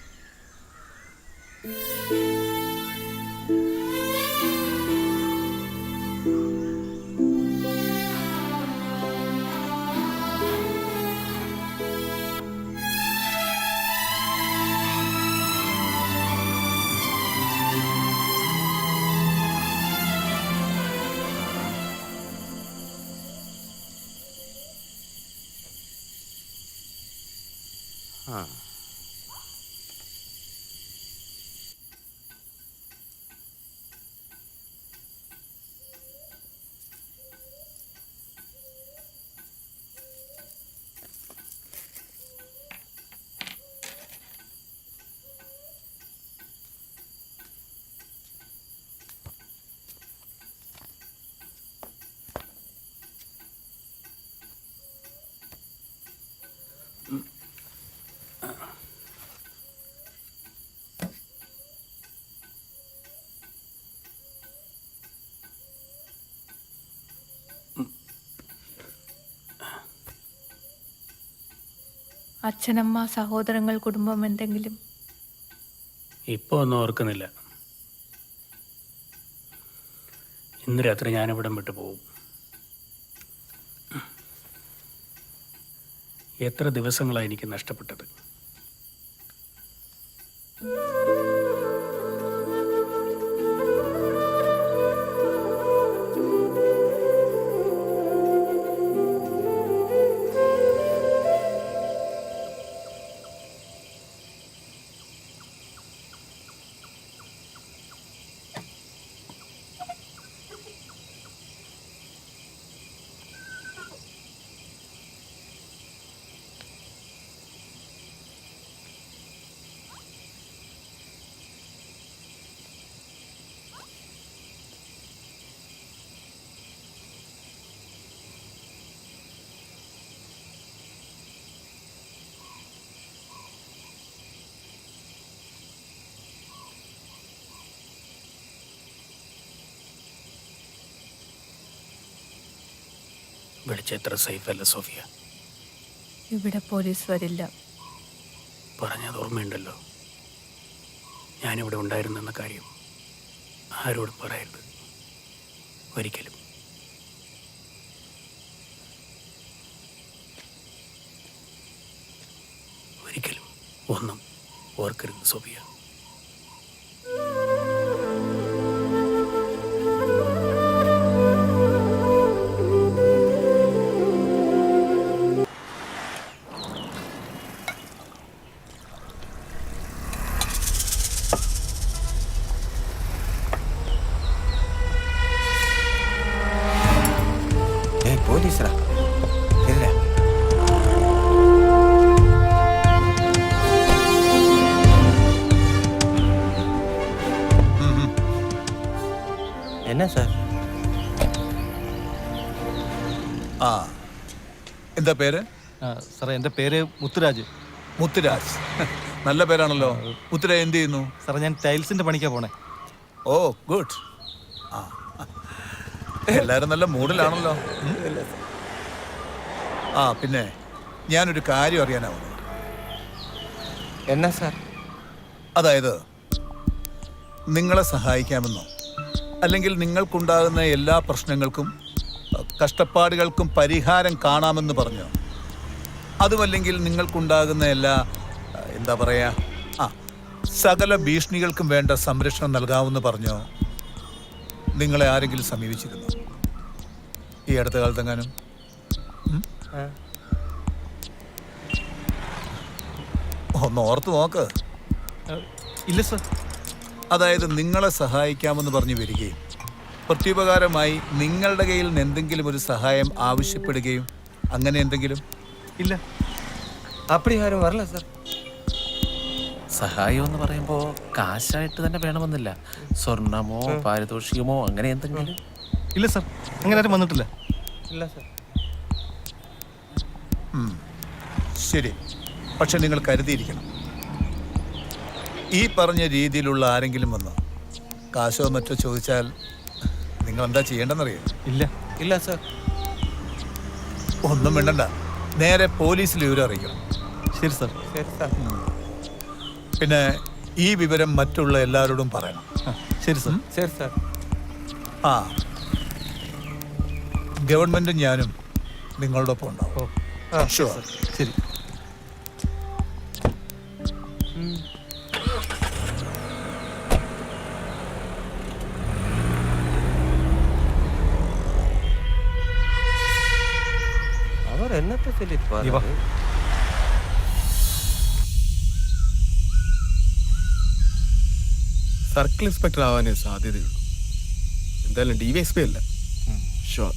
അച്ഛനമ്മ, സഹോദരങ്ങൾ, കുടുംബം എന്തെങ്കിലും? ഇപ്പോൾ ഒന്നും ഓർക്കുന്നില്ല. ഇന്ന് രാത്രി ഞാനിവിടം വിട്ടു പോകും. എത്ര ദിവസങ്ങളാണ് എനിക്ക് നഷ്ടപ്പെട്ടത്. വിളിച്ചെത്ര സേഫ് അല്ല സോഫിയ. ഇവിടെ പോലീസ് വരില്ല. പറഞ്ഞത് ഓർമ്മയുണ്ടല്ലോ, ഞാനിവിടെ ഉണ്ടായിരുന്നെന്ന കാര്യം ആരോട് പറയരുത് ഒരിക്കലും. ഒരിക്കലും ഒന്നും ഓർക്കരുത് സോഫിയ. പോലീസറാ എന്നാ സാർ? ആ, എന്താ പേര്? സാറേ എൻ്റെ പേര് മുത്തുരാജ്. മുത്തുരാജ്. നല്ല പേരാണല്ലോ. മുത്തുരാജ് എന്ത് ചെയ്യുന്നു? സാറേ ഞാൻ ടൈൽസിൻ്റെ പണിക്കാ പോണേ. ഓ ഗുഡ്. ആ, എല്ലാവരും നല്ല മൂഡിലാണല്ലോ. ആ, പിന്നെ ഞാനൊരു കാര്യം അറിയാനാവുന്നു. എന്നാ സാർ? അതായത് നിങ്ങളെ സഹായിക്കാമെന്നോ അല്ലെങ്കിൽ നിങ്ങൾക്കുണ്ടാകുന്ന എല്ലാ പ്രശ്നങ്ങൾക്കും കഷ്ടപ്പാടുകൾക്കും പരിഹാരം കാണാമെന്ന് പറഞ്ഞോ, അതുമല്ലെങ്കിൽ നിങ്ങൾക്കുണ്ടാകുന്ന എല്ലാ എന്താ പറയുക സകല ഭീഷണികൾക്കും വേണ്ട സംരക്ഷണം നൽകാമെന്ന് പറഞ്ഞോ നിങ്ങളെ ആരെങ്കിലും സമീപിച്ചിരുന്നു ഈ അടുത്ത കാലത്തെങ്ങാനും? ഒന്ന് ഓർത്ത് നോക്ക്. ഇല്ല സാർ. അതായത് നിങ്ങളെ സഹായിക്കാമെന്ന് പറഞ്ഞു വരികയും പ്രത്യുപകാരമായി നിങ്ങളുടെ കയ്യിൽ നിന്ന് എന്തെങ്കിലും ഒരു സഹായം ആവശ്യപ്പെടുകയും അങ്ങനെ എന്തെങ്കിലും? ഇല്ല. അപ്പടി ആരും വരല സാർ. സഹായം എന്ന് പറയുമ്പോൾ കാശായിട്ട് തന്നെ വേണമെന്നില്ല. സ്വർണമോ പാരിതോഷികമോ അങ്ങനെ എന്തെങ്കിലും? ഇല്ല സാർ, അങ്ങനെ ആരും വന്നിട്ടില്ല. ഇല്ല സാർ. ശരി, പക്ഷെ നിങ്ങൾ കരുതിയിരിക്കണം. ഈ പറഞ്ഞ രീതിയിലുള്ള ആരെങ്കിലും വന്ന് കാശോ മറ്റോ ചോദിച്ചാൽ നിങ്ങൾ എന്താ ചെയ്യേണ്ടെന്നറിയാം? ഇല്ല. ഇല്ല സാർ. ഒന്നും വേണ്ടണ്ട, നേരെ പോലീസിൽ വിവരം അറിയിക്കണം. ശരി സാർ. ശരി സാർ. പിന്നെ ഈ വിവരം മറ്റുള്ള എല്ലാവരോടും പറയണം. ശരി സാർ. ശരി സാർ. ആ, ഗവൺമെന്റും ഞാനും നിങ്ങളോടൊപ്പം ഉണ്ടാവും. ഷുവർ. ശരി. അവർ എന്നത്തെ ചൊല്ലിപ്പാ? സർക്കിൾ ഇൻസ്പെക്ടർ ആവാനേ സാധ്യതയുള്ളൂ. എന്തായാലും DYSP അല്ല. ഷുവർ.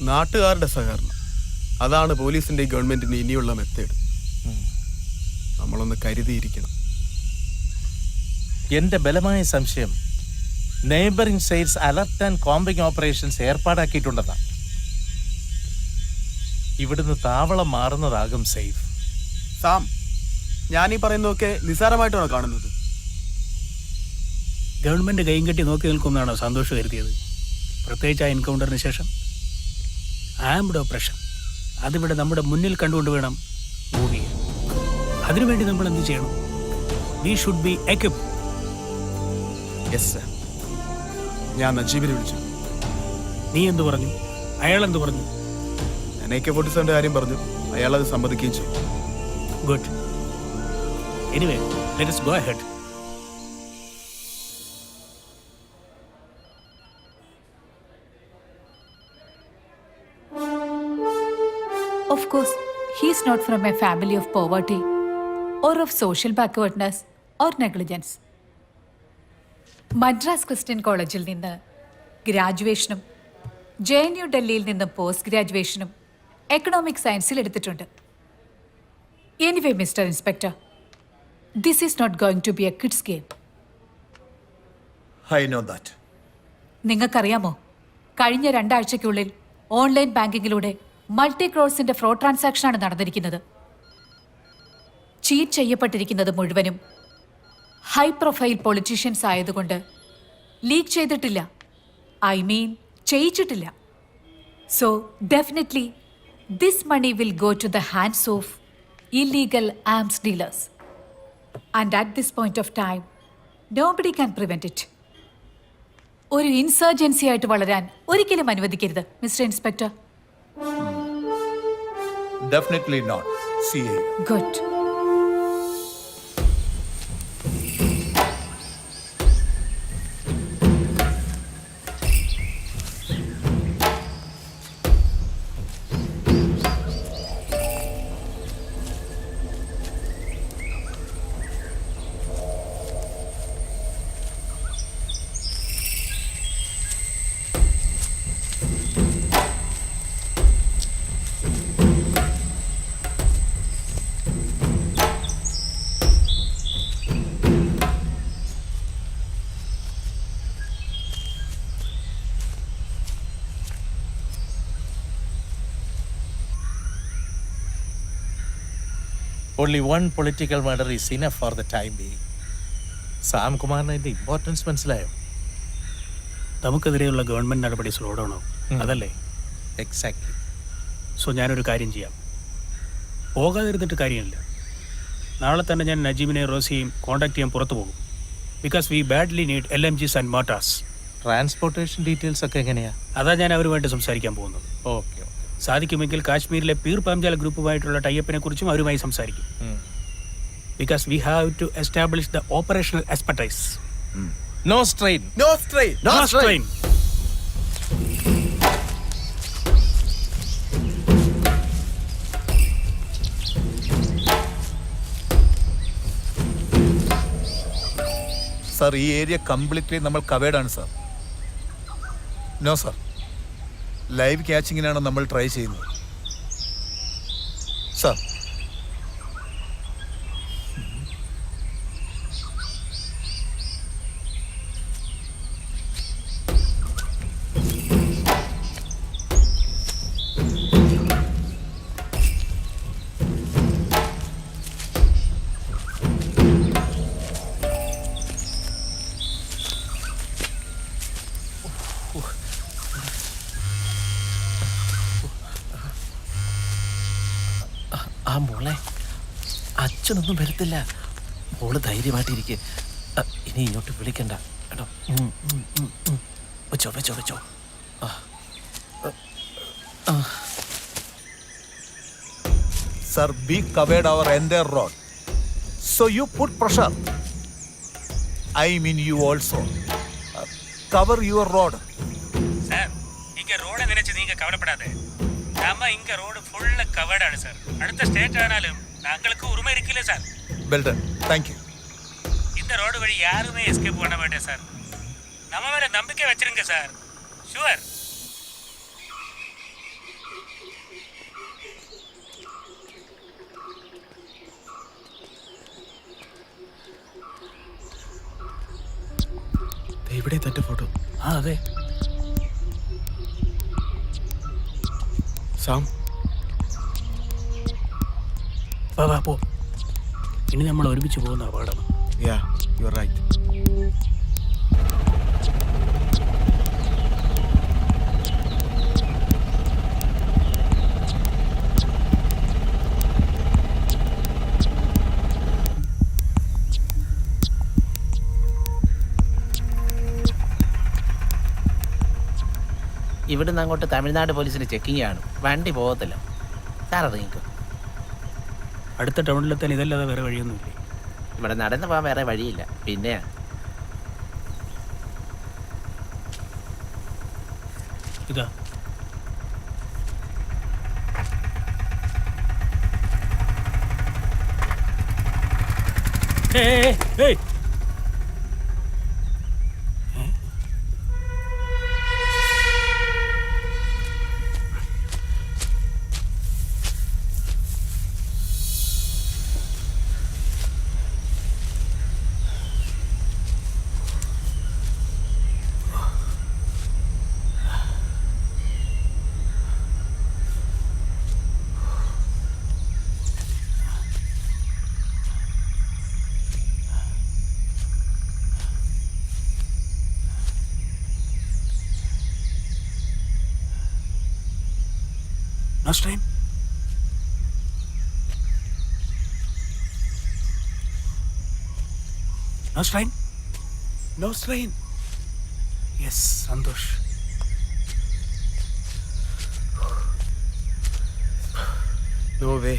നാട്ടുകാരുടെ സഹകരണം അതാണ് പോലീസിന്റെ ഗവൺമെന്റിന് ഇനിയുള്ള മെത്തേഡ്. നമ്മളൊന്ന് കരുതിയിരിക്കണം. എൻ്റെ ബലമായ സംശയം neighbouring states alert and combing operations ഏർപ്പാടാക്കിയിട്ടുണ്ടെന്നാണ്. ഇവിടുന്ന് താവളം മാറുന്നതാകും സേഫ്. സാം, ഞാനീ പറയുന്നതൊക്കെ നിസ്സാരമായിട്ടാണോ കാണുന്നത്? ഗവൺമെൻറ് കൈയും കെട്ടി നോക്കി നിൽക്കുമെന്നാണോ സന്തോഷം കരുതിയത്? പ്രത്യേകിച്ച് ആ എൻകൗണ്ടറിന് ശേഷം ആംഡ് ഓപ്പറേഷൻ അതിവിടെ നമ്മുടെ മുന്നിൽ കണ്ടുകൊണ്ട് വേണം മൂവ് ചെയ്യാൻ. അതിനുവേണ്ടി നമ്മൾ എന്ത് ചെയ്യണം? We should be equipped. Yes sir. ഞാൻ നജീബിനെ വിളിച്ചു. നീ എന്തു പറഞ്ഞു? അയാൾ എന്തു പറഞ്ഞു? ഞാൻ AK-47 കാര്യം പറഞ്ഞു. അയാളത് സമ്മതിക്കുകയും ചെയ്തു. Good. Anyway, let us go ahead. Of course, he is not from a family of poverty or of social backwardness or negligence. Madras Christian കോളേജിൽ നിന്ന് ഗ്രാജുവേഷനും JNU ഡൽഹിയിൽ നിന്ന് പോസ്റ്റ് ഗ്രാജുവേഷനും എക്കണോമിക് സയൻസിൽ എടുത്തിട്ടുണ്ട്. Anyway mister inspector, this is not going to be a kids game. I know that. നിങ്ങൾക്കറിയാമോ, കഴിഞ്ഞ 2 ആഴ്ചയ്ക്കുള്ളിൽ online ബാങ്കിങ്ങിലൂടെ മൾട്ടി ക്രോർസിന്റെ ഫ്രോഡ് ട്രാൻസാക്ഷനാണ് നടന്നിരിക്കുന്നത്. ചീറ്റ് ചെയ്യപ്പെട്ടിരിക്കുന്നത് മുഴുവനും ഹൈ പ്രൊഫൈൽ പൊളിറ്റീഷ്യൻസ് ആയതുകൊണ്ട് ലീക്ക് ചെയ്തിട്ടില്ല. ഐ മീൻ ചെയ്യിച്ചിട്ടില്ല. So, definitely, this money will go to the hands of illegal arms dealers. And at this point of time, nobody can prevent it. ഒരു insurgency ആയിട്ട് വളരാൻ ഒരിക്കലും അനുവദിക്കരുത് mister inspector. Definitely not. CA. Good. Only one political murder is enough for the time being. Sam കുമാറിന് അതിന്റെ importance മനസ്സിലായോ? നമുക്കെതിരെയുള്ള government നടപടി slow down ആവും, അതല്ലേ? എക്സാക്ട്ലി. സോ ഞാനൊരു കാര്യം ചെയ്യാം, പോകാതിരുന്നിട്ട് കാര്യമില്ല. നാളെ തന്നെ ഞാൻ നജീമിനെ റോസിയെയും കോൺടാക്ട് ചെയ്യാൻ പുറത്തു പോകും. Because we badly need LMGs and mortars. Transportation details ഒക്കെ എങ്ങനെയാ? അതാ ഞാൻ അവരുമായിട്ട് സംസാരിക്കാൻ പോകുന്നത്. ഓക്കെ. സാധിക്കുമെങ്കിൽ കാശ്മീരിലെ പീർ പഞ്ചാൽ ഗ്രൂപ്പുമായിട്ടുള്ള ടൈപ്പിനെ കുറിച്ചും അവരുമായി സംസാരിക്കും. Because we have to establish the operational expertise. No strain. No strain. No strain. Sir, ഈ ഏരിയ കംപ്ലീറ്റ്ലി നമ്മൾ കവേർഡ് ആണ് സാർ. നോ സാർ, ലൈവ് ക്യാച്ചിങ്ങിനാണ് നമ്മൾ ട്രൈ ചെയ്യുന്നത് സാർ. ആ മോളെ, അച്ഛനൊന്നും വരത്തില്ല. മോള് ധൈര്യമായിട്ടിരിക്കെ. ഇനി ഇങ്ങോട്ട് വിളിക്കണ്ട കേട്ടോ. വെച്ചോ വെച്ചോ വെച്ചോ. Sir, we covered our entire road. So you put pressure. I mean you also. Cover your road. Sir, இங்க ரோட நினைச்சு நீங்க கவலைப்படாதே. நாம இங்க ரோடு ஃபுல்லா கவர்ட் ആണ് சார். அடுத்த ஸ்டேட் ஆனாலும் நாங்களுக்கு உரிமை இருக்குல்ல sir. Well done. Thank you. இந்த ரோடு வழி யாருமே எஸ்கேப் பண்ண மாட்டேன் சார். நம்ம மேல நம்பிக்கை வச்சிருங்க சார். ஷுவர். ഇവിടെ തന്റെ ഫോട്ടോ. ആ അതെ. സാം, വാ വാ പോ. ഇനി നമ്മൾ ഒരുമിച്ച് പോകുന്ന അപകടം. യാ, യു ആർ റൈറ്റ്. ഇവിടുന്ന് അങ്ങോട്ട് തമിഴ്നാട് പോലീസിന് ചെക്കിംഗ് ആണ്. വണ്ടി പോകത്തില്ല. സാർ ഇറങ്ങിക്കോ. അടുത്ത ടൗണിലെത്താൻ ഇതല്ലാതെ വേറെ വഴിയൊന്നുമില്ലേ? ഇവിടെ നടന്നു പോകാൻ വേറെ വഴിയില്ല. പിന്നെയാ ഇതാ. ഏയ് No strain? No strain? No strain. Yes, Santosh. No way.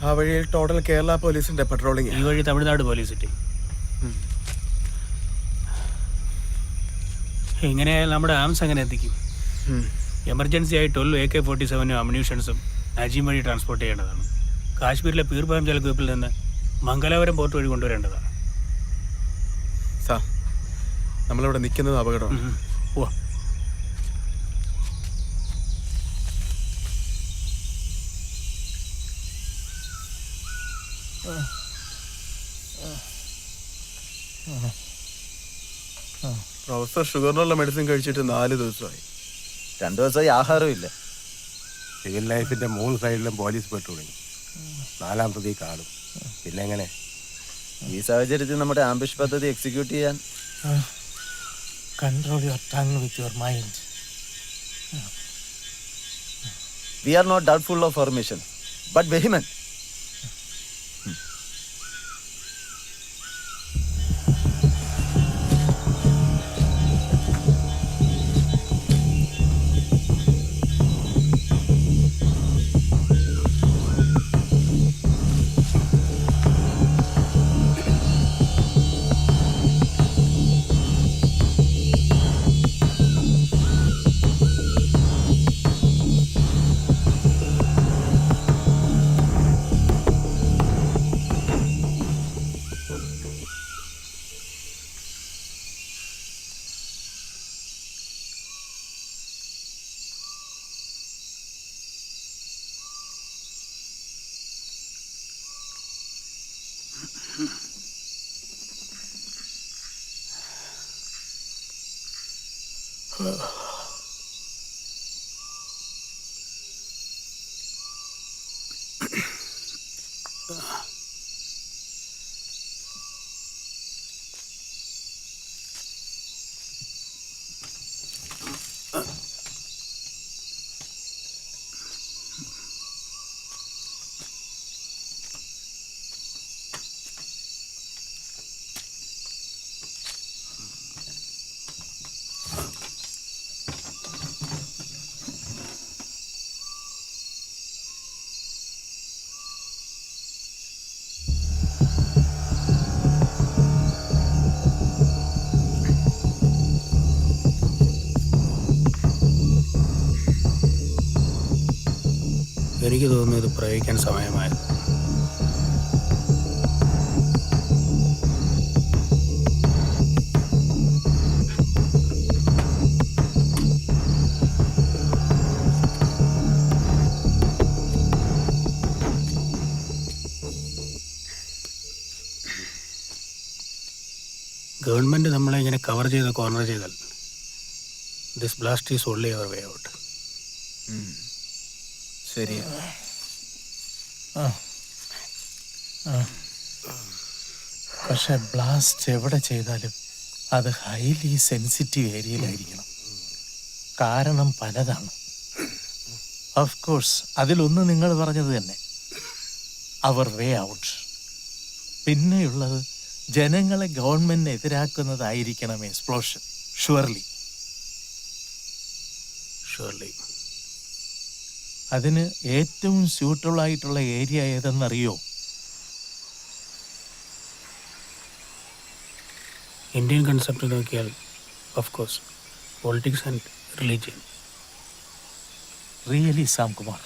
ആ വഴിയിൽ ടോട്ടൽ കേരള പോലീസിന്റെ പെട്രോളിംഗ്. ഈ വഴി തമിഴ്നാട് പോലീസ് കിട്ടി. ഇങ്ങനെയായാൽ നമ്മുടെ ആംസ് എങ്ങനെ എത്തിക്കും? എമർജൻസി ആയി 12 AK-47 അമ്യൂണിഷൻസും നജീം വഴി ട്രാൻസ്പോർട്ട് ചെയ്യേണ്ടതാണ്. കാശ്മീരിലെ പീർപായം ജലഗ്രൂപ്പിൽ നിന്ന് മംഗലാപുരം പോർട്ട് വഴി കൊണ്ടുവരേണ്ടതാണ്. സാർ, നമ്മളിവിടെ നിൽക്കുന്നത് അപകടമാണ്. പോവാ. പ്രൊഫസർ ഷുഗറിനുള്ള മെഡിസിൻ കഴിച്ചിട്ട് 4 ദിവസമായി. 2 ദിവസമായി ആഹാരവും ഇല്ല. സിവിൽ ലൈഫിന്റെ 3 സൈഡിലും പോലീസ് പെട്രോളിങ്. 4-ാം പ്രതി കാണും. പിന്നെ എങ്ങനെ? ഈ സാഹചര്യത്തിൽ നമ്മുടെ ആംബിഷ് പദ്ധതി എക്സിക്യൂട്ട് ചെയ്യാൻ control your tongue with your mind. We are not doubtful of our mission but vehement. എനിക്ക് തോന്നുന്നു ഇത് പ്രയോഗിക്കാൻ സമയമായത്. ഗവൺമെൻറ് നമ്മളെ ഇങ്ങനെ കവർ ചെയ്ത് കോർണർ ചെയ്താൽ this blast is only our way out. ശരിയാ. പക്ഷെ ബ്ലാസ്റ്റ് എവിടെ ചെയ്താലും അത് ഹൈലി സെൻസിറ്റീവ് ഏരിയയിലായിരിക്കണം. കാരണം പലതാണ്. ഓഫ് കോഴ്സ് അതിലൊന്ന് നിങ്ങൾ പറഞ്ഞത് തന്നെ, അവർ വേ ഔട്ട്. പിന്നെയുള്ളത് ജനങ്ങളെ ഗവൺമെന്റിന് എതിരാക്കുന്നതായിരിക്കണം എക്സ്പ്ലോഷൻ. ഷുവർലി. അതിന് ഏറ്റവും സ്യൂട്ടബിൾ ആയിട്ടുള്ള ഏരിയ ഏതെന്നറിയോ? ഇന്ത്യൻ കൺസെപ്റ്റ് നോക്കിയാൽ of course politics and religion. Really Samkumar,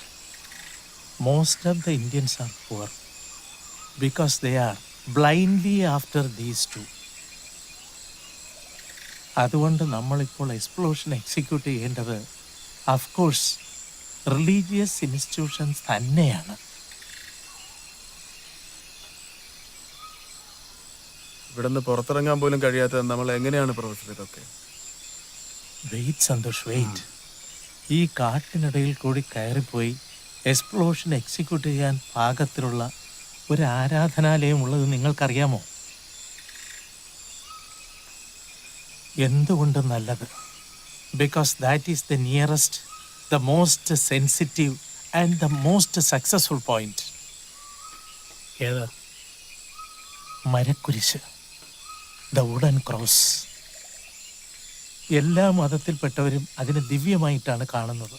most of the Indians are poor because they are blindly after these two. അതുകൊണ്ട് നമ്മളിപ്പോൾ എക്സ്പ്ലോഷൻ എക്സിക്യൂട്ട് ചെയ്യേണ്ടത് ഓഫ് കോഴ്സ് റിലീജിയസ് ഇൻസ്റ്റിറ്റ്യൂഷൻസ് തന്നെയാണ്. ഇവിടുന്ന് പുറത്തിറങ്ങാൻ പോലും കഴിയാത്ത നമ്മൾ എങ്ങനെയാണ് പ്രൊഫസർ ഇതൊക്കെ? Wait Santosh, wait. ഈ കാട്ടിനിടയിൽ കൂടി കയറിപ്പോയി എക്സ്പ്ലോഷൻ എക്സിക്യൂട്ട് ചെയ്യാൻ പാകത്തിലുള്ള ഒരു ആരാധനാലയം ഉള്ളത് നിങ്ങൾക്കറിയാമോ? എന്തുകൊണ്ട് നല്ലത്? Because that is the nearest, the most sensitive and the most successful point. ഏതാ? മരക്കുരിശ്, ദ വുഡൻ ക്രോസ്. എല്ലാ മതത്തിൽപ്പെട്ടവരും അതിനെ ദിവ്യമായിട്ടാണ് കാണുന്നത്.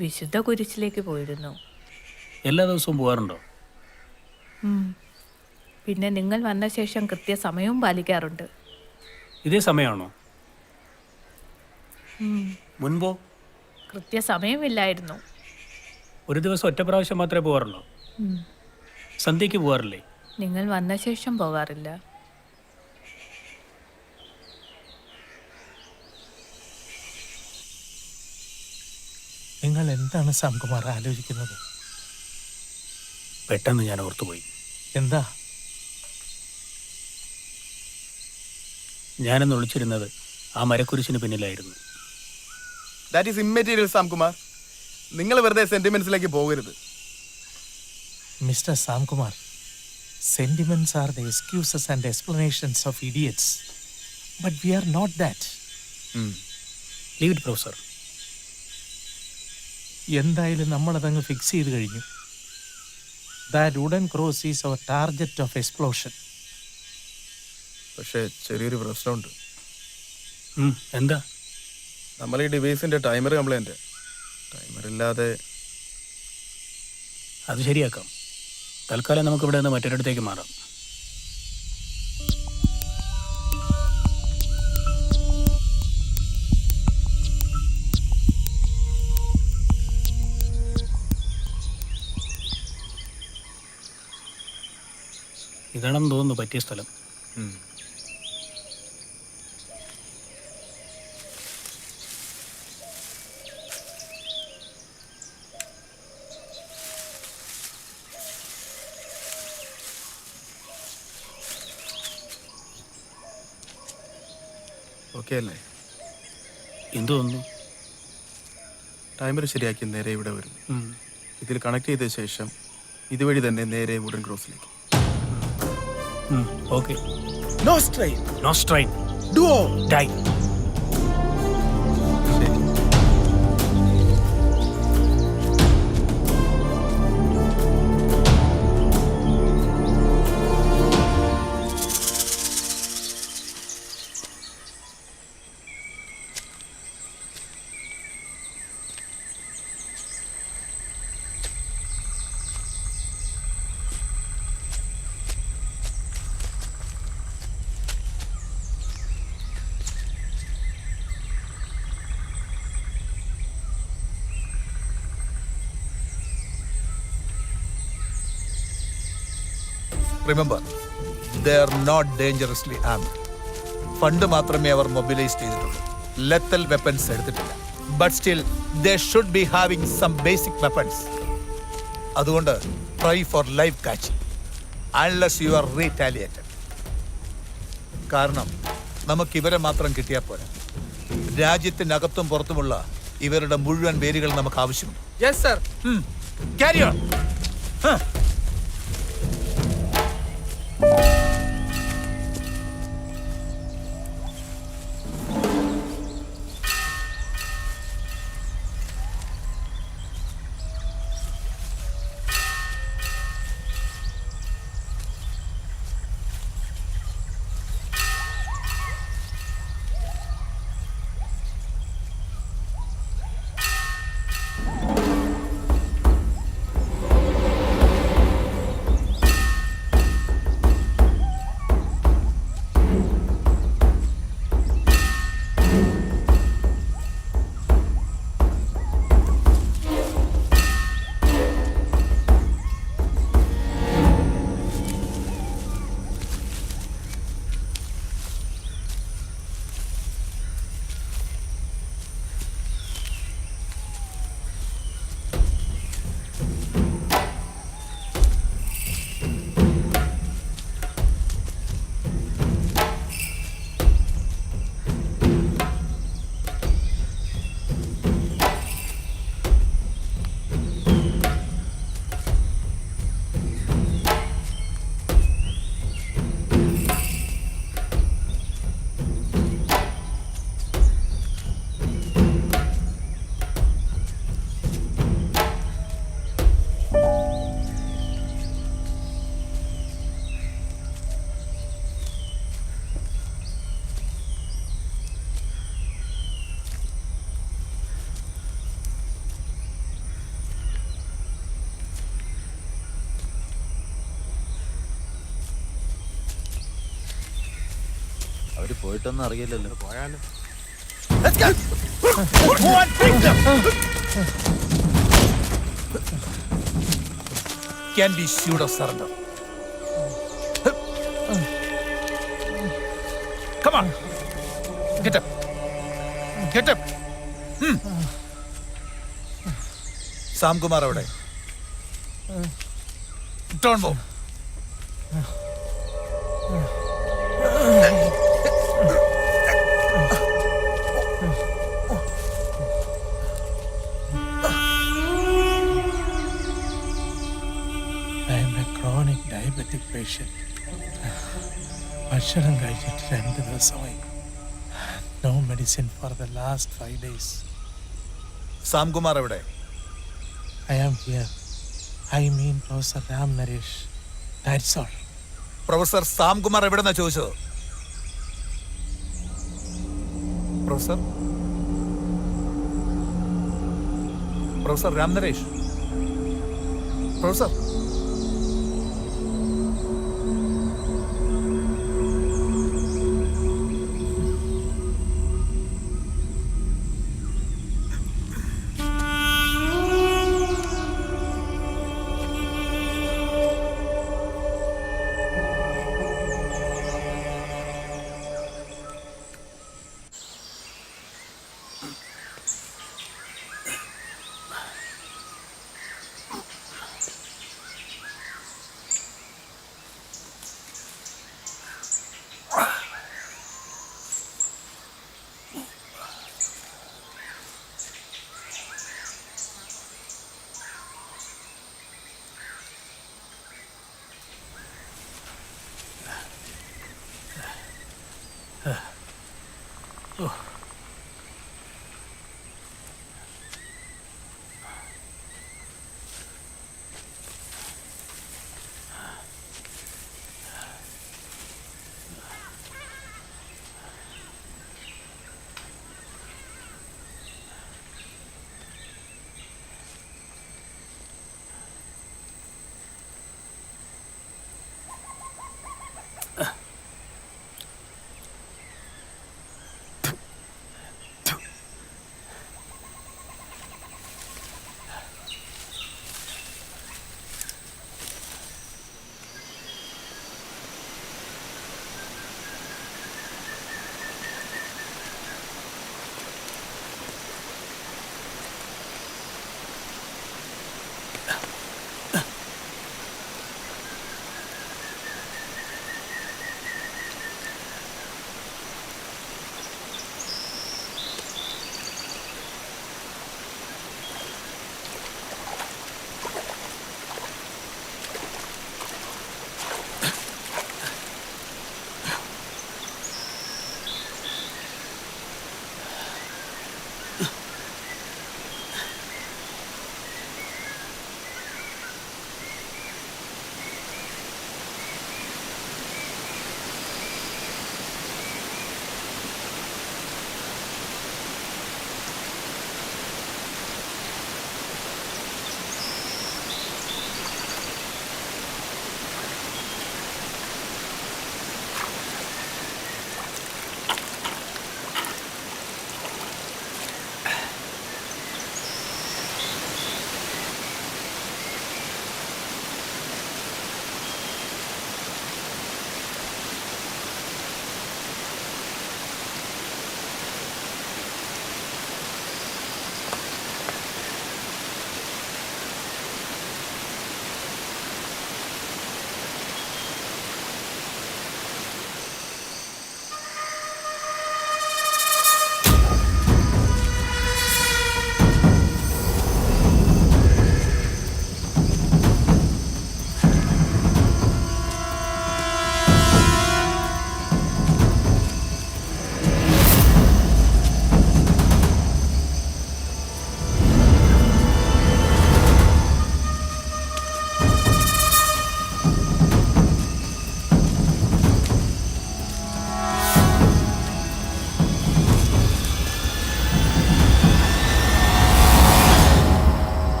വിശുദ്ധ കുരിശിലേക്ക് പോയിരുന്നു. എല്ലാ ദിവസവും പോകാറുണ്ടോ? പിന്നെ നിങ്ങൾ വന്ന ശേഷം കൃത്യസമയവും പാലിക്കാറുണ്ട്. ഇതേ സമയമാണോ? മുൻപോ? കൃത്യസമയമില്ലായിരുന്നു. ഒരു ദിവസം ഒറ്റ പ്രാവശ്യം മാത്രമേ പോകാറുള്ളൂ. സന്ധ്യയ്ക്ക് പോകാറില്ലേ? നിങ്ങൾ വന്ന ശേഷം പോകാറില്ല. നിങ്ങൾ എന്താണ് സാംകുമാർ ആലോചിക്കുന്നത്? പെട്ടെന്ന് ഞാൻ ഓർത്തുപോയി. എന്താ? ഞാനെന്ന് വിളിച്ചിരുന്നത് ആ മരക്കുരിശിന് പിന്നിലായിരുന്നു. That is immaterial Samkumar. നിങ്ങൾ വെറുതെ സെന്റിമെന്റ്സിലേക്ക് പോകരുത്. Mister Samkumar, sentiments are the excuses and explanations of idiots. But we are not that. Leave it professor. എന്തായാലും നമ്മളതങ്ങ് ഫിക്സ് ചെയ്ത് കഴിഞ്ഞു. That wooden cross is our target of explosion. പക്ഷേ ചെറിയൊരു പ്രശ്നമുണ്ട്. എന്താ? നമ്മൾ ഈ ഡിവൈസിന്റെ ടൈമർ കംപ്ലൈന്റ്. ടൈമർ ഇല്ലാതെ അത് ശരിയാക്കാം. തൽക്കാലം നമുക്ക് ഇവിടെ നിന്ന് മറ്റൊരിടത്തേക്ക് മാറാം. ഇതാണെന്ന് തോന്നുന്നു പറ്റിയ സ്ഥലം. ഓക്കെ അല്ലേ? എന്തു തോന്നുന്നു? ടൈമർ ശരിയാക്കി നേരെ ഇവിടെ വരും. ഇതിൽ കണക്ട് ചെയ്ത ശേഷം ഇതുവഴി തന്നെ നേരെ വുഡൻ ക്രോസിലേക്ക്. Okay. No strain. No strain. Do or die. Remember, they are not dangerously armed. Fund മാത്രമേ അവർ മൊബിലൈസ് ചെയ്തിട്ടുള്ളൂ. ലെത്തൽ വെപ്പൺസ് എടുത്തിട്ടില്ല. But still they should be having some basic weapons. അതുകൊണ്ട് try for live catching unless you are retaliated. കാരണം നമുക്ക് ഇവരെ മാത്രം കിട്ടിയാൽ പോരാ. രാജ്യത്തിനകത്തും പുറത്തുമുള്ള ഇവരുടെ മുഴുവൻ വേരുകൾ നമുക്ക് ആവശ്യമുണ്ട്. Yes sir. Carry on. അവര് പോയിട്ടൊന്നും അറിയില്ലല്ലോ. പോയാലും Can be assured of surrender. Come on. Get up. Get up. Sam Kumar അവിടെ. Don't move. I am a chronic diabetic patient. ഭക്ഷണം കഴിച്ചിട്ട് 2 ദിവസമായി. No medicine for the last 5 days. Sam Kumar എവിടെ? I am here. I mean Professor Ram Naresh. That's all. Professor Sam Kumar എവിടെന്നാ ചോദിച്ചത്? Professor Ram Naresh. Professor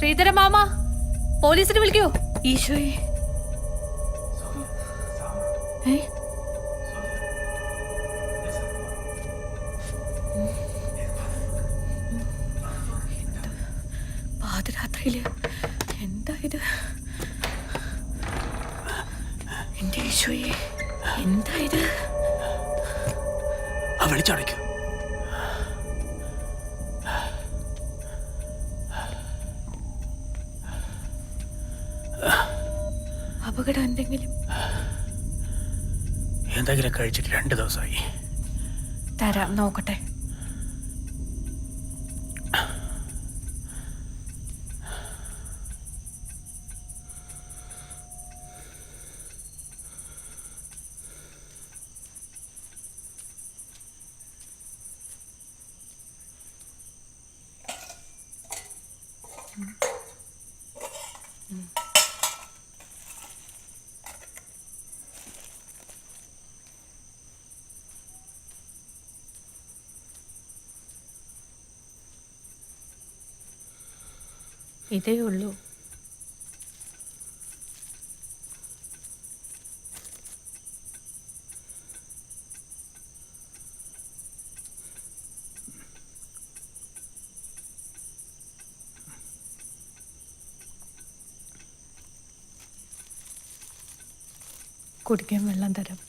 Sreedhara mama, പോലീസിനെ വിളിക്കോ? ഈശോയെ. പാതിരാത്രിയില് എന്താ ഇത്? എന്റെ ഈശോയെ, എന്താ ഇത്? വിളിച്ചടയ്ക്കൂ. അപകടം എന്തെങ്കിലും? എന്തെങ്കിലും കഴിച്ചിട്ട് 2 ദിവസമായി. തരാം, നോക്കട്ടെ. ഇതേ ഉള്ളൂ. കുടിക്കാൻ വെള്ളം തരാം.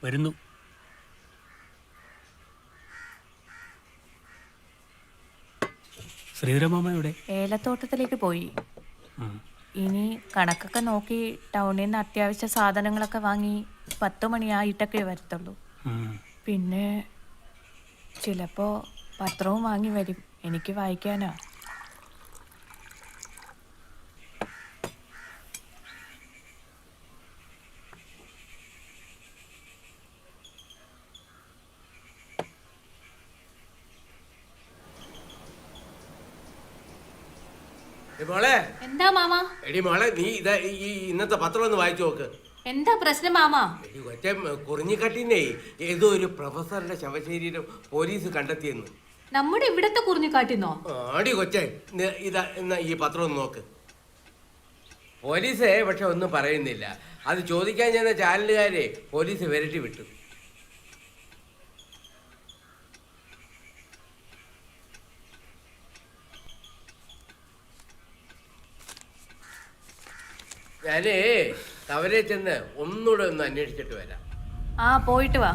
വരുന്നു. ശ്രീധരമാമ എവിടെ? ഏലത്തോട്ടത്തിലേക്ക് പോയി. ഇനി കണക്കൊക്കെ നോക്കി ടൗണിൽ നിന്ന് അത്യാവശ്യ സാധനങ്ങളൊക്കെ വാങ്ങി 10 മണിയായിട്ടൊക്കെ വരത്തുള്ളൂ. പിന്നെ ചിലപ്പോ പത്രവും വാങ്ങി വരും, എനിക്ക് വായിക്കാനാ. മോളെ, എന്താ മാമ? എടി മോളെ, നീ ഇതാ ഈ ഇന്നത്തെ പത്രം ഒന്ന് വായിച്ചു നോക്ക്. എന്താ പ്രശ്നം മാമ? എടി കൊച്ചെ, കുറിഞ്ഞിക്കട്ടിനെ ഏതോ ഒരു പ്രൊഫസറുടെ ശവശരീരം പോലീസ് കണ്ടെത്തിയെന്ന്. നമ്മുടെ ഇവിടത്തെ കുറിഞ്ഞിക്കാട്ടിന്നോ? ആടി കൊച്ചെ, ഇതാ എന്നാ ഈ പത്രം ഒന്ന് നോക്ക്. പോലീസേ പക്ഷെ ഒന്നും പറയുന്നില്ല. അത് ചോദിക്കാൻ ചെന്ന ചാനലുകാരെ പോലീസ് വിരട്ടി വിട്ടു. ഞാനേ അവരെ ചെന്ന് ഒന്നുകൂടെ ഒന്ന് അന്വേഷിച്ചിട്ട് വരാം. ആ, പോയിട്ട് വാ.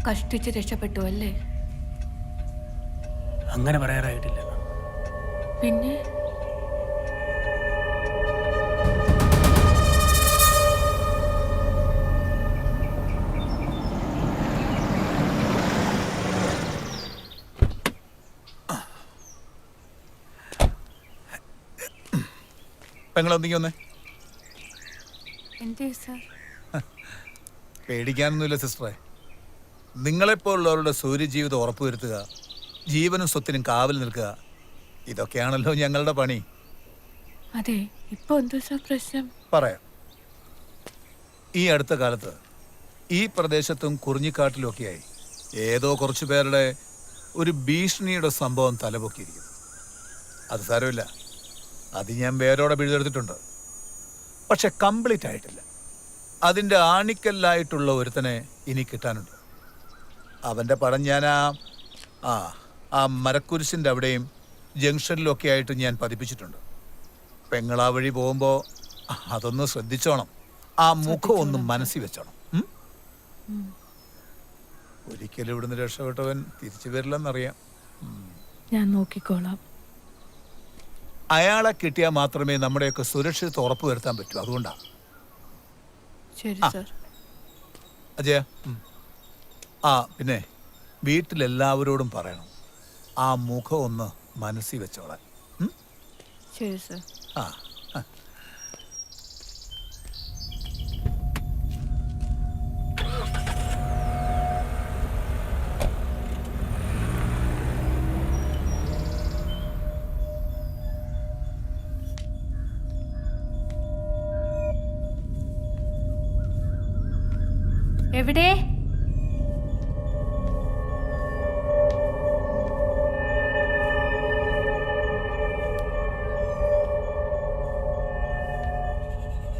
കഷ്ടിച്ച് രക്ഷപ്പെട്ടു അല്ലേ? അങ്ങനെ പറയാറായിട്ടില്ല. പിന്നെ പെങ്ങളൊന്നിങ്ങി വന്നേ. എന്തേ സാർ? പേടിക്കാനൊന്നുമില്ല സിസ്റ്ററെ. നിങ്ങളെപ്പോലുള്ളവരുടെ സൂര്യജീവിതം ഉറപ്പുവരുത്തുക, ജീവനും സ്വത്തിനും കാവൽ നിൽക്കുക, ഇതൊക്കെയാണല്ലോ ഞങ്ങളുടെ പണി. അതെ, ഇപ്പൊ എന്താ സാർ പ്രശ്നം? പറയാം. ഈ അടുത്ത കാലത്ത് ഈ പ്രദേശത്തും കുറിഞ്ഞിക്കാട്ടിലുമൊക്കെയായി ഏതോ കുറച്ചു പേരുടെ ഒരു ഭീഷണിയുടെ സംഭവം തലപൊക്കിയിരിക്കുന്നു. അത് സാരമില്ല, അത് ഞാൻ വേരോടെ പിഴുതെടുത്തിട്ടുണ്ട്. പക്ഷെ കംപ്ലീറ്റ് ആയിട്ടില്ല. അതിൻ്റെ ആണിക്കല്ലായിട്ടുള്ള ഒരുത്തനെ ഇനി കിട്ടാനുണ്ട്. അവൻ്റെ പടം ഞാൻ ആ മരക്കുരിശിൻ്റെ അവിടെയും ജംഗ്ഷനിലൊക്കെ ആയിട്ട് ഞാൻ പതിപ്പിച്ചിട്ടുണ്ട്. പെങ്ങളാ വഴി പോകുമ്പോൾ അതൊന്ന് ശ്രദ്ധിച്ചോണം. ആ മുഖം ഒന്ന് മനസ്സിൽ വെച്ചോണം. ഒരിക്കലും ഇവിടുന്ന് രക്ഷപ്പെട്ടവൻ തിരിച്ചു വരില്ലെന്നറിയാം. ഞാൻ നോക്കിക്കോളാം. അയാളെ കിട്ടിയാൽ മാത്രമേ നമ്മുടെയൊക്കെ സുരക്ഷിതത്വം ഉറപ്പുവരുത്താൻ പറ്റൂ. അതുകൊണ്ടാണ്. ശരി സാർ. അജയ, പിന്നെ വീട്ടിലെല്ലാവരോടും പറയണം ആ മുഖം ഒന്ന് മനസ്സിൽ വെച്ചോളാൻ. ശരി സാർ. ആ എവിടെ?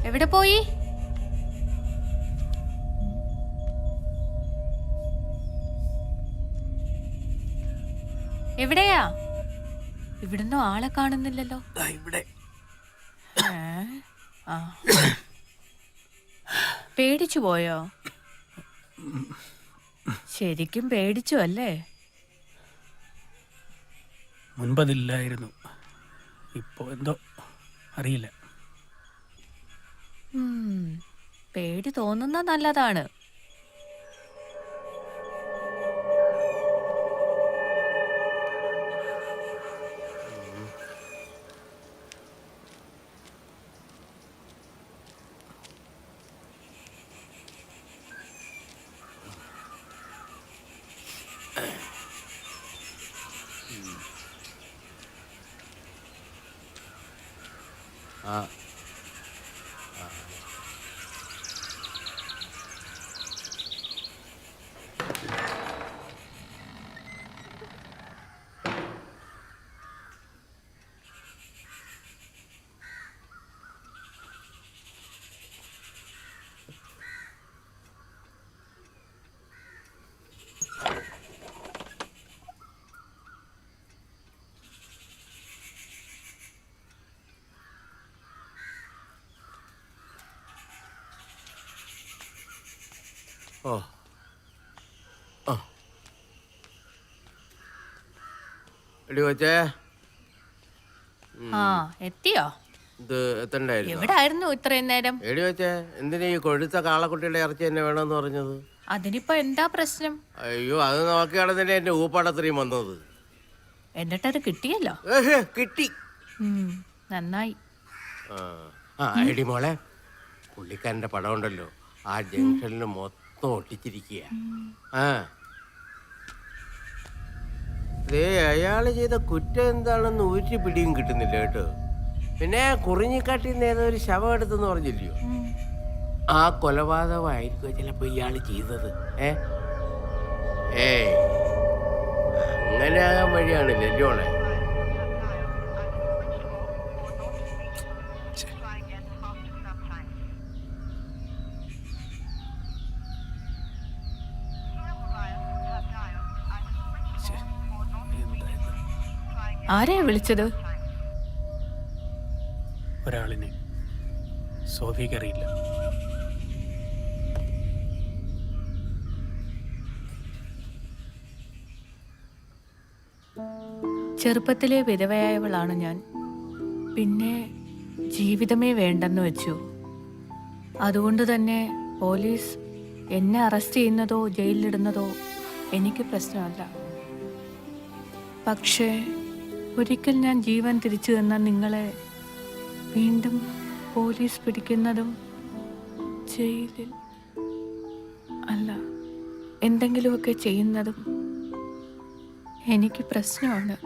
എവിടെ പോയി? എവിടെയാ? ഇവിടുന്ന് ആളെ കാണുന്നില്ലല്ലോ. ഇവിടെ പേടിച്ചു പോയോ? ശരിക്കും പേടിച്ചു അല്ലേ? മുൻപതില്ലായിരുന്നു, ഇപ്പോ എന്തോ അറിയില്ല. പേടി തോന്നുന്ന നല്ലതാണ്. എടി കൊച്ചേ, എത്തിയോ? ഇത് എത്തണ്ടായിരുന്നു. എവിടായിരുന്നു ഇത്രയും നേരം? എടി കൊച്ചേ, എന്തിനാ ഈ കൊഴുത്ത കാളക്കുട്ടിയുടെ ഇറച്ചി എന്നെ വേണമെന്ന് പറഞ്ഞത്? അതിനിപ്പോ എന്താ പ്രശ്നം? അയ്യോ, അത് നോക്കിയാണ് തന്നെ എന്റെ ഊപ്പാടത്രയും വന്നത്. എന്നിട്ടത് കിട്ടിയല്ലോ. കിട്ടി. നന്നായി. എടി മോളെ, പുള്ളിക്കാരന്റെ പടം ഉണ്ടല്ലോ ആ ജംഗ്ഷനിൽ മൊത്തം ഒട്ടിച്ചിരിക്കുക. അയാള് ചെയ്ത കുറ്റം എന്താണെന്ന് ഒരു പിടിയും കിട്ടുന്നില്ല കേട്ടോ. പിന്നെ കുറിഞ്ഞിക്കാട്ടിൽ ഏതോ ഒരു ശവം എടുത്തെന്ന് പറഞ്ഞില്ലയോ? ആ കൊലപാതകമായിരിക്കും ചിലപ്പോ ഇയാള് ചെയ്തത്. അങ്ങനെ ആകാൻ വഴിയാണില്ലേ മോളെ? ആരെയാ വിളിച്ചത്? ഒരാളിനെ. സോഫിക്കറിയില്ല. ചെറുപ്പത്തിലെ വിധവയായവളാണ് ഞാൻ. പിന്നെ ജീവിതമേ വേണ്ടെന്ന് വെച്ചു. അതുകൊണ്ട് തന്നെ പോലീസ് എന്നെ അറസ്റ്റ് ചെയ്യുന്നതോ ജയിലിലിടുന്നതോ എനിക്ക് പ്രശ്നമല്ല. പക്ഷേ ഒരിക്കൽ ഞാൻ ജീവൻ തിരിച്ചു തന്ന നിങ്ങളെ വീണ്ടും പോലീസ് പിടിക്കുന്നതും ജയിലിൽ എന്തെങ്കിലുമൊക്കെ ചെയ്യുന്നതും എനിക്ക് പ്രശ്നമാണ്.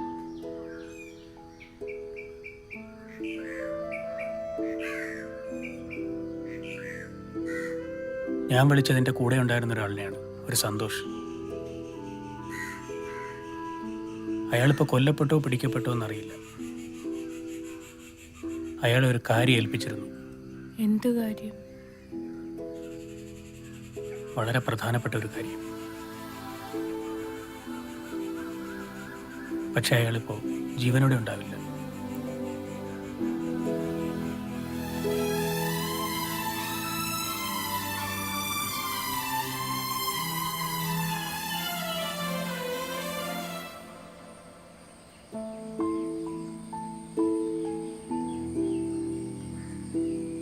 ഞാൻ വിളിച്ചതിൻ്റെ കൂടെ ഉണ്ടായിരുന്ന ഒരാളിനെയാണ്, ഒരു സന്തോഷ്. അയാളിപ്പോൾ കൊല്ലപ്പെട്ടോ പിടിക്കപ്പെട്ടോ എന്നറിയില്ല. അയാളെ ഒരു കാര്യം ഏൽപ്പിച്ചിരുന്നു. എന്ത് കാര്യം? വളരെ പ്രധാനപ്പെട്ട ഒരു കാര്യം. പക്ഷെ അയാളിപ്പോൾ ജീവനോടെ ഉണ്ടാവില്ല.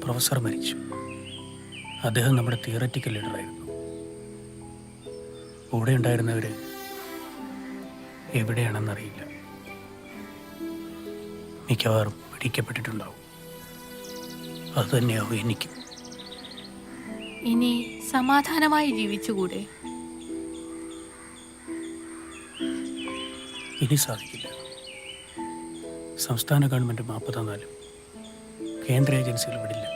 പ്രൊഫസർ മരിച്ചു. അദ്ദേഹം നമ്മുടെ തിയററ്റിക്കൽ ലീഡറായിരുന്നു. കൂടെ ഉണ്ടായിരുന്നവർ എവിടെയാണെന്നറിയില്ല. മിക്കവാറും പിടിക്കപ്പെട്ടിട്ടുണ്ടാവും. അതുതന്നെയാവും എനിക്കും. ഇനി സമാധാനമായി ജീവിച്ചുകൂടെ? ഇനി സാധിക്കില്ല. സംസ്ഥാന ഗവൺമെൻറ് മാപ്പ് തന്നാലും കേന്ദ്ര ഏജൻസികൾ വിടില്ല.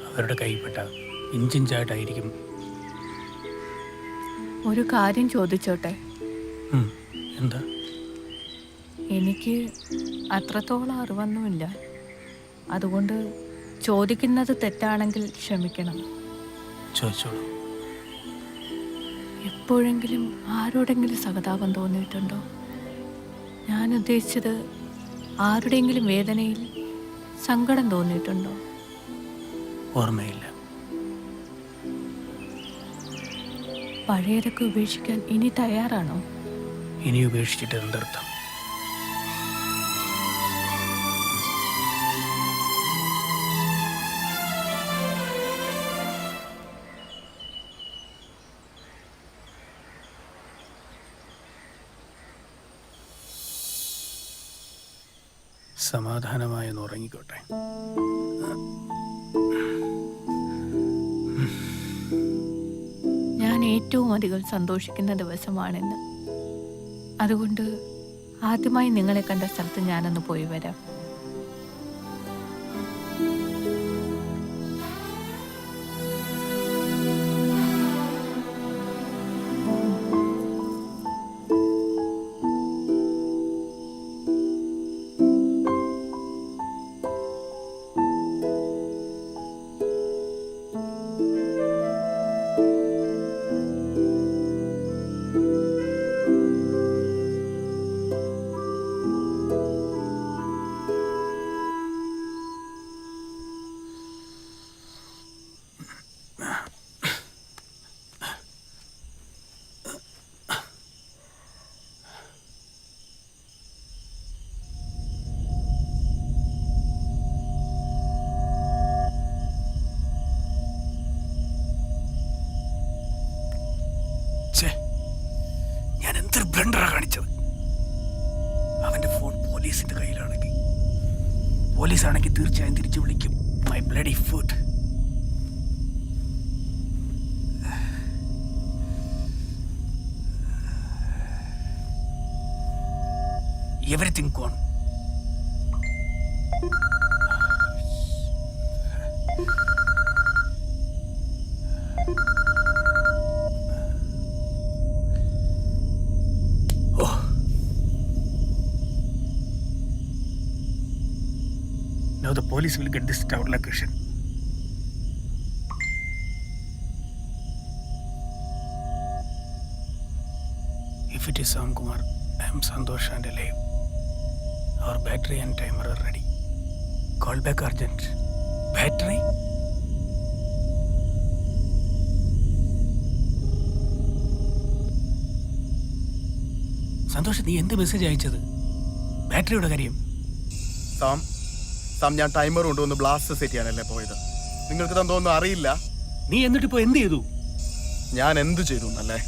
അവരുടെ കൈപ്പെട്ട ഇഞ്ചിഞ്ചായിട്ടായിരിക്കും. ഒരു കാര്യം ചോദിച്ചോട്ടെ? എന്താ? എനിക്ക് അത്രത്തോളം അറിവൊന്നുമില്ല. അതുകൊണ്ട് ചോദിക്കുന്നത് തെറ്റാണെങ്കിൽ ക്ഷമിക്കണം. ചോദിച്ചോളൂ. എപ്പോഴെങ്കിലും ആരോടെങ്കിലും സഹതാപം തോന്നിയിട്ടുണ്ടോ? ഞാൻ ഉദ്ദേശിച്ചത് ആരുടെയെങ്കിലും വേദനയിൽ സങ്കടം തോന്നിയിട്ടുണ്ടോ? ഓർമ്മയില്ല. പഴയതൊക്കെ ഉപേക്ഷിക്കാൻ ഇനി തയ്യാറാണോ? ഇനി ഉപേക്ഷിച്ചിട്ട് എന്തർത്ഥം? സമാധാനമായി ഒന്ന് ഉറങ്ങിക്കോട്ടെ. ഞാൻ ഏറ്റവും അധികം സന്തോഷിക്കുന്ന ദിവസമാണിന്ന്. അതുകൊണ്ട് ആദ്യമായി നിങ്ങളെ കണ്ട സ്ഥലത്ത് ഞാനൊന്ന് പോയി വരാം. ഞാൻ എന്തൊരു ബ്ലണ്ടറാ കാണിച്ചത്. അവന്റെ ഫോൺ പോലീസിന്റെ കയ്യിലാണെങ്കിൽ, പോലീസാണെങ്കിൽ തീർച്ചയായും തിരിച്ചു വിളിക്കും. My bloody food. Everything gone. Now the police will get this tower location. If it is Sam Kumar, I am Santosh and alive. Our battery and timer are ready. Call back urgent. Battery? Santosh, നീ എന്ത് message അയച്ചത്? ബാറ്ററിയുടെ കാര്യം. Sam, ഞാൻ timer കൊണ്ടുവന്ന് blast set ചെയ്യാനല്ലേ പോയത്. നിങ്ങൾക്ക് തന്നൊന്നും അറിയില്ല. നീ എന്നിട്ടിപ്പോ എന്ത് ചെയ്തു? ഞാൻ എന്ത് ചെയ്തു എന്നല്ലേ?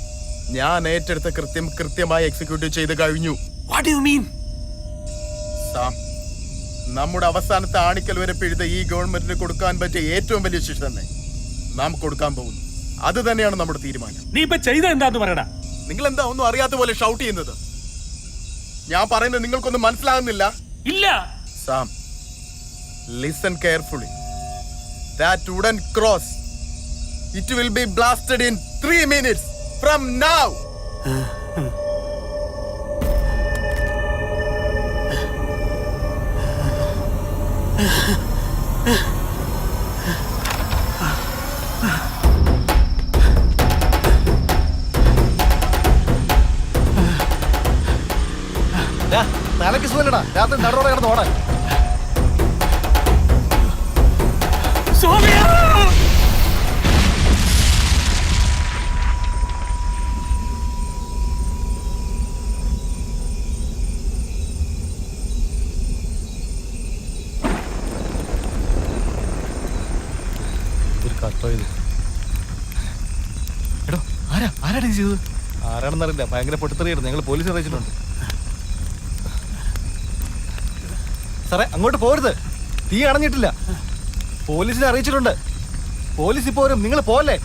ഞാൻ ഏറ്റെടുത്ത കൃത്യമായി എക്സിക്യൂട്ട് ചെയ്ത് കഴിഞ്ഞു. What do you mean? Sam, നമ്മുടെ അവസാനത്തെ ആണിക്കൽ വരെ പിഴുത ഈ ഗവൺമെന്റിന് കൊടുക്കാൻ പറ്റിയ ഏറ്റവും വലിയ ശിക്ഷ തന്നെ നാം കൊടുക്കാൻ പോകുന്നു. അത് തന്നെയാണ് നമ്മുടെ തീരുമാനം. നീ ഇപ്പൊ ചെയ്ത എന്താന്ന് പറയടാ. നിങ്ങൾ എന്താ ഒന്നും അറിയാത്ത പോലെ ഷൗട്ട് ചെയ്യുന്നത്? ഞാൻ പറയുന്നത് നിങ്ങൾക്കൊന്നും മനസ്സിലാകുന്നില്ല. ഇല്ല Sam, listen carefully. That wooden cross, it will be blasted in 3 minutes from now. തലക്ക് സുഖല്ലടാ, രാത്രി നടറോടെ കിടന്ന് ഓടാൻ. എടോ ആരാണ് ചെയ്തത്? ആരാണെന്നറിയില്ല, ഭയങ്കര പൊട്ടിത്തെറിയായിരുന്നു. ഞങ്ങൾ പോലീസ് അറിയിച്ചിട്ടുണ്ട്. സാറേ അങ്ങോട്ട് പോരുത്, തീ അണഞ്ഞിട്ടില്ല. പോലീസിനെ അറിയിച്ചിട്ടുണ്ട്. പോലീസ് ഇപ്പോ വരും, നിങ്ങൾ പോലെ.